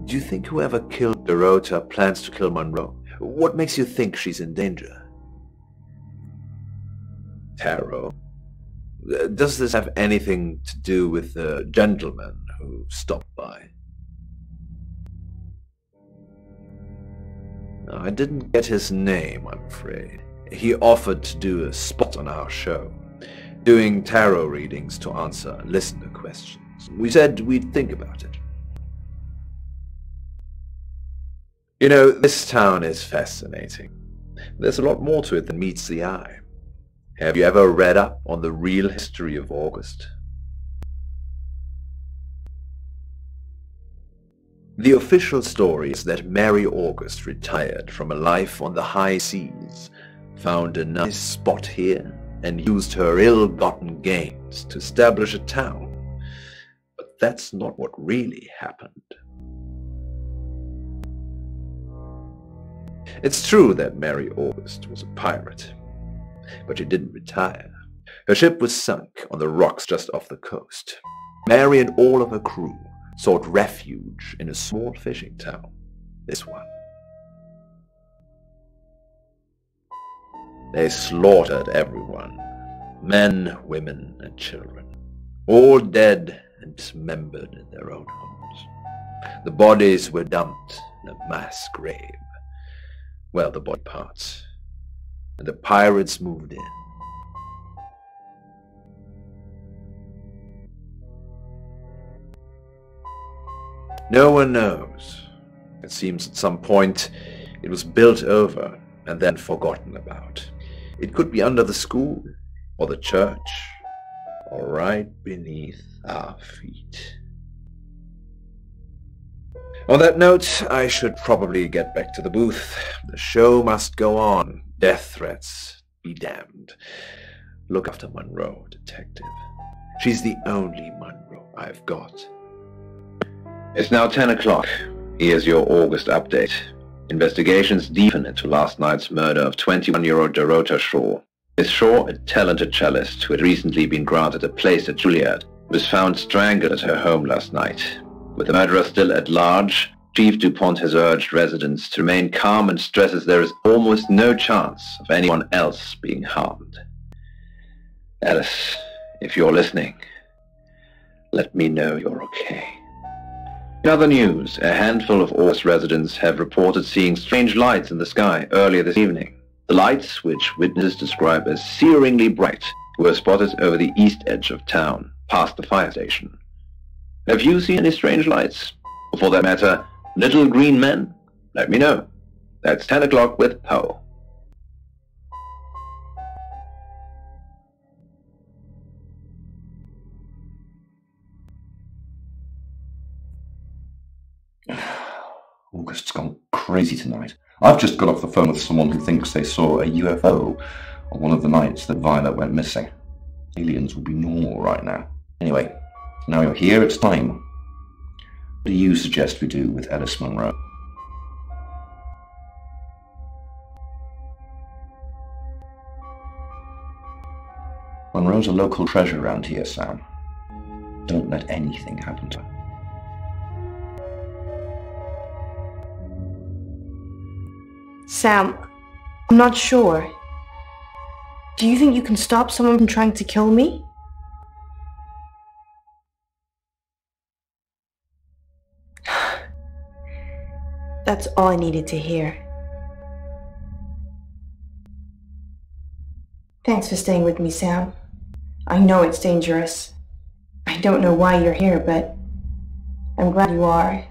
Do you think whoever killed Dorota plans to kill Monroe? What makes you think she's in danger? Tarot. Does this have anything to do with the gentleman who stopped by? I didn't get his name, I'm afraid. He offered to do a spot on our show, doing tarot readings to answer listener questions. We said we'd think about it. You know, this town is fascinating. There's a lot more to it than meets the eye. Have you ever read up on the real history of August? The official story is that Mary August retired from a life on the high seas, found a nice spot here, and used her ill-gotten gains to establish a town. But that's not what really happened. It's true that Mary August was a pirate, but she didn't retire. Her ship was sunk on the rocks just off the coast. Mary and all of her crew sought refuge in a small fishing town, this one. They slaughtered everyone, men, women, and children, all dead and dismembered in their own homes. The bodies were dumped in a mass grave. Well, the body parts. And the pirates moved in. No one knows. It seems at some point it was built over and then forgotten about. It could be under the school, or the church, or right beneath our feet. On that note, I should probably get back to the booth. The show must go on. Death threats be damned. Look after Monroe, detective. She's the only Monroe I've got. It's now 10 o'clock. Here's your August update. Investigations deepen into last night's murder of 21-year-old Dorota Shaw. Miss Shaw, a talented cellist who had recently been granted a place at Juilliard, was found strangled at her home last night. With the murderer still at large, Chief DuPont has urged residents to remain calm and stresses there is almost no chance of anyone else being harmed. Alice, if you're listening, let me know you're okay. In other news, a handful of August residents have reported seeing strange lights in the sky earlier this evening. The lights, which witnesses describe as searingly bright, were spotted over the east edge of town, past the fire station. Have you seen any strange lights? Or for that matter, little green men? Let me know. That's 10 o'clock with Poe. August's gone crazy tonight. I've just got off the phone with someone who thinks they saw a UFO on one of the nights that Violet went missing. Aliens would be normal right now. Anyway, now you're here, it's time. What do you suggest we do with Alice Monroe? Monroe's a local treasure around here, Sam. Don't let anything happen to her. Sam, I'm not sure. Do you think you can stop someone from trying to kill me? That's all I needed to hear. Thanks for staying with me, Sam. I know it's dangerous. I don't know why you're here, but I'm glad you are.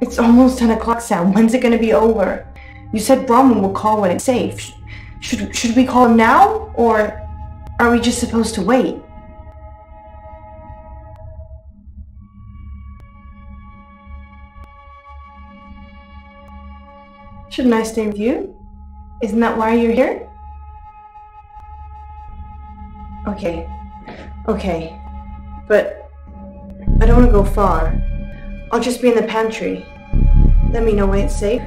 It's almost 10 o'clock, Sam. When's it going to be over? You said Brahman will call when it's safe. Should we call him now? Or are we just supposed to wait? Shouldn't I stay with you? Isn't that why you're here? Okay. Okay. But I don't want to go far. I'll just be in the pantry. Let me know when it's safe.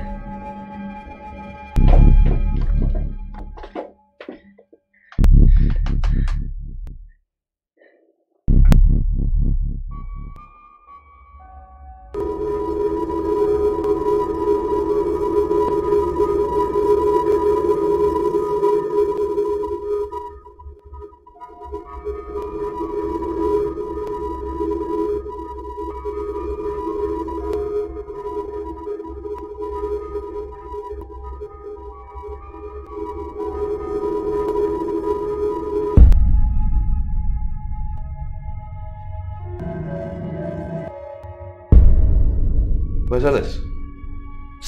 Where's Ellis?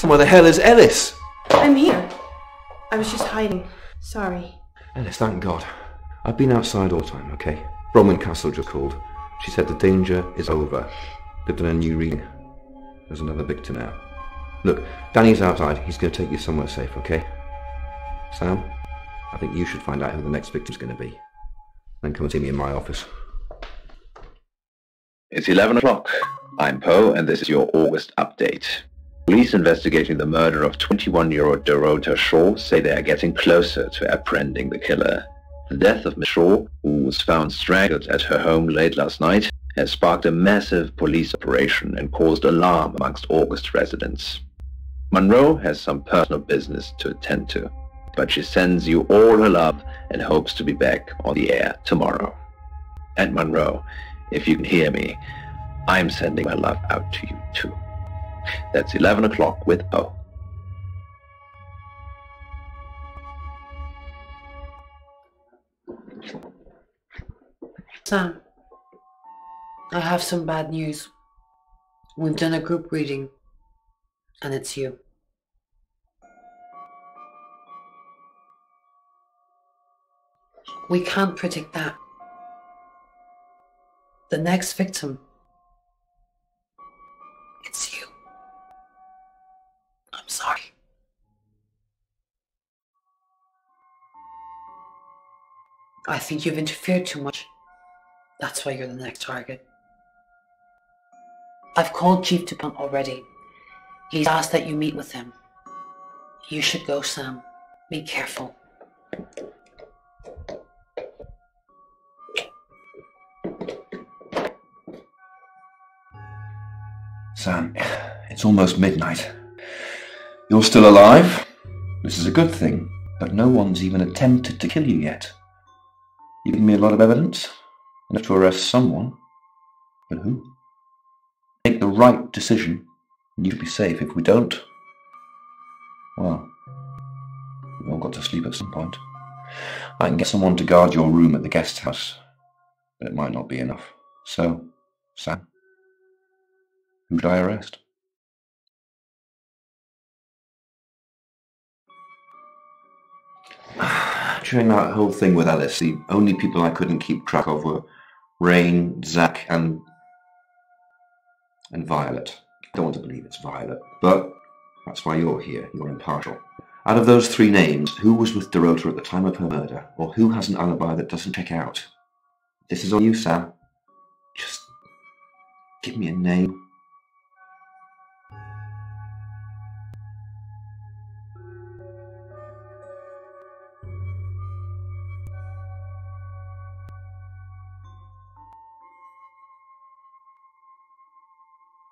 Where the hell is Ellis? I'm here. I was just hiding. Sorry. Ellis, thank God. I've been outside all the time, okay? Bronwyn Castle just called. She said the danger is over. They've done a new reading. There's another victim now. Look, Danny's outside. He's going to take you somewhere safe, okay? Sam, I think you should find out who the next victim's going to be. Then come and see me in my office. It's 11 o'clock. I'm Poe, and this is your August update. Police investigating the murder of 21-year-old Dorota Shaw say they are getting closer to apprehending the killer. The death of Miss Shaw, who was found strangled at her home late last night, has sparked a massive police operation and caused alarm amongst August residents. Monroe has some personal business to attend to, but she sends you all her love and hopes to be back on the air tomorrow. And Monroe, if you can hear me, I'm sending my love out to you too. That's 11 o'clock with Poe. Sam, I have some bad news. We've done a group reading, and it's you. We can't predict that. The next victim, it's you. I'm sorry. I think you've interfered too much. That's why you're the next target. I've called Chief DuPont already. He's asked that you meet with him. You should go, Sam. Be careful. Sam, it's almost midnight. You're still alive. This is a good thing, but no one's even attempted to kill you yet. You've given me a lot of evidence, enough to arrest someone. But who? Make the right decision, and you should be safe. If we don't, well, we've all got to sleep at some point. I can get someone to guard your room at the guest house, but it might not be enough. So, Sam, who should I arrest? During that whole thing with Alice, the only people I couldn't keep track of were Rain, Zach, and Violet. I don't want to believe it's Violet, but that's why you're here. You're impartial. Out of those three names, who was with Dorota at the time of her murder, or who has an alibi that doesn't check out? This is on you, Sam. Just give me a name.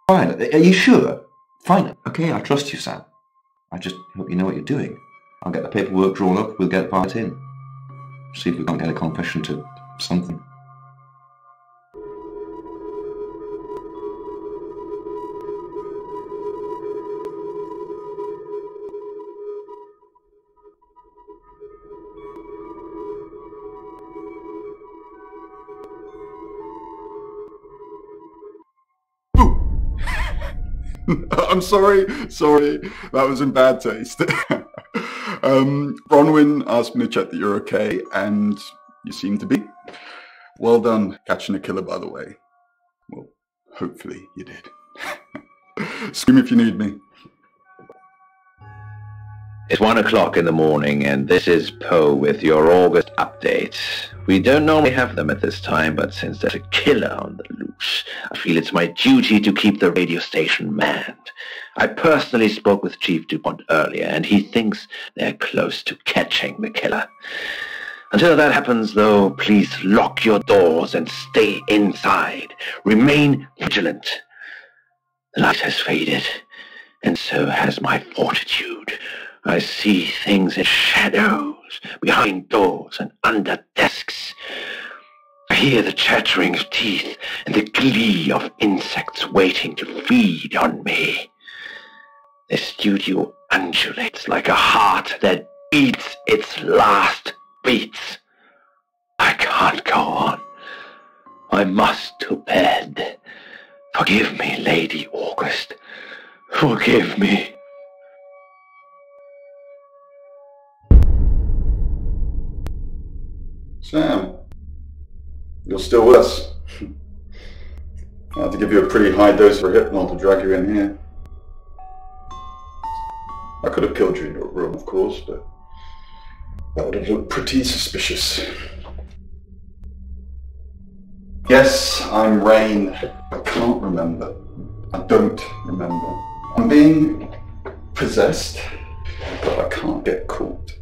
Fine. Are you sure? Fine. Okay, I trust you, Sam. I just hope you know what you're doing. I'll get the paperwork drawn up, we'll get Violet in. See if we can't get a confession to something. I'm sorry, that was in bad taste. Bronwyn asked me to check that you're okay, and you seem to be. Well done catching a killer, by the way. Well, hopefully you did. Scream if you need me. It's 1 o'clock in the morning, and this is Poe with your August update. We don't normally have them at this time, but since there's a killer on the loose, I feel it's my duty to keep the radio station manned. I personally spoke with Chief DuPont earlier, and he thinks they're close to catching the killer. Until that happens, though, please lock your doors and stay inside. Remain vigilant. The light has faded, and so has my fortitude. I see things in shadows, behind doors and under desks. I hear the chattering of teeth and the glee of insects waiting to feed on me. The studio undulates like a heart that beats its last beats. I can't go on. I must to bed. Forgive me, Lady August. Forgive me. Sam, you're still with us. I had to give you a pretty high dose of hypnol to drag you in here. I could have killed you in your room, of course, but that would have looked pretty suspicious. Yes, I'm Rain. I can't remember. I don't remember. I'm being possessed, but I can't get caught.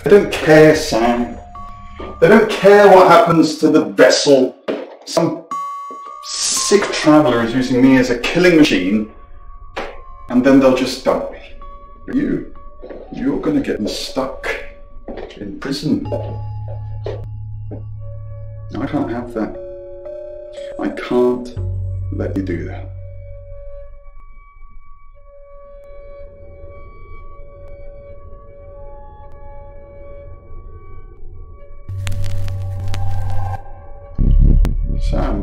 I don't care, Sam. They don't care what happens to the vessel. Some sick traveller is using me as a killing machine, and then they'll just dump me. You're gonna get stuck in prison. I can't have that. I can't let you do that. Sam,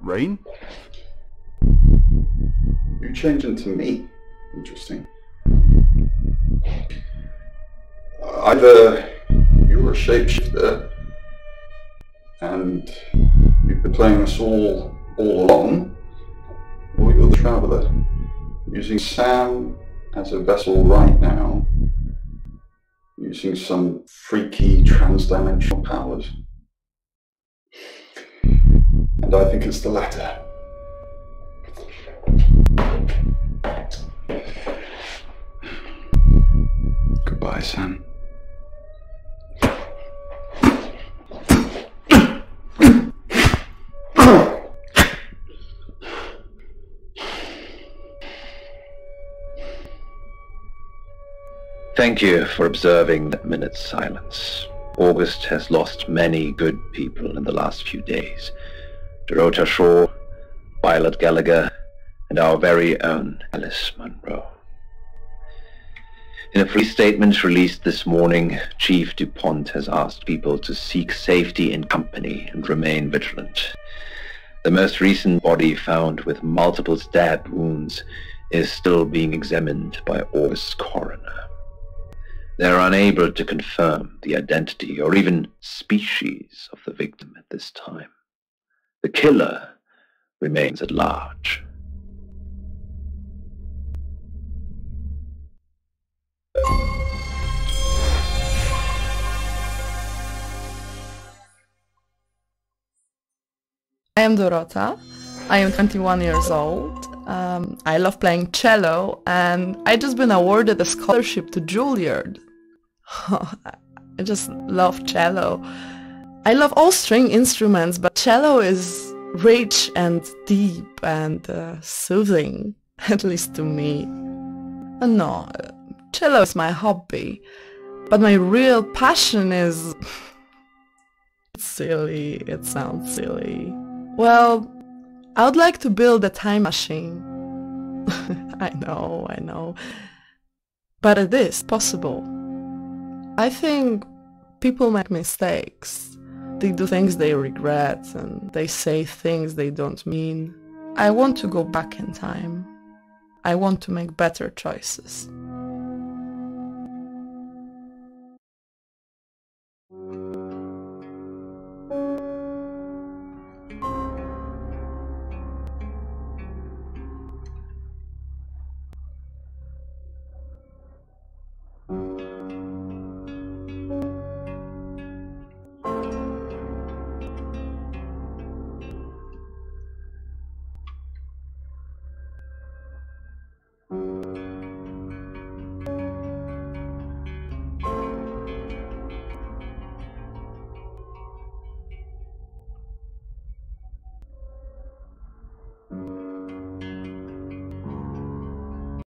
Rain? You changed into me. Interesting. Either you're a shapeshifter and you've been playing us all along, or you're the traveller, using Sam as a vessel right now, using some freaky trans-dimensional powers. And I think it's the latter. Goodbye, Sam. Thank you for observing that minute's silence. August has lost many good people in the last few days. Dorota Shaw, Violet Gallagher, and our very own Alice Munro. In a free statement released this morning, Chief DuPont has asked people to seek safety in company and remain vigilant. The most recent body found with multiple stab wounds is still being examined by August's coroner. They are unable to confirm the identity or even species of the victim at this time. The killer remains at large. I am Dorota. I am 21 years old. I love playing cello, and I just been awarded a scholarship to Juilliard. I just love cello. I love all string instruments, but cello is rich and deep and soothing, at least to me. No, cello is my hobby, but my real passion is... It's silly, it sounds silly. Well, I would like to build a time machine. I know. But it is possible. I think people make mistakes. They do things they regret and they say things they don't mean. I want to go back in time. I want to make better choices.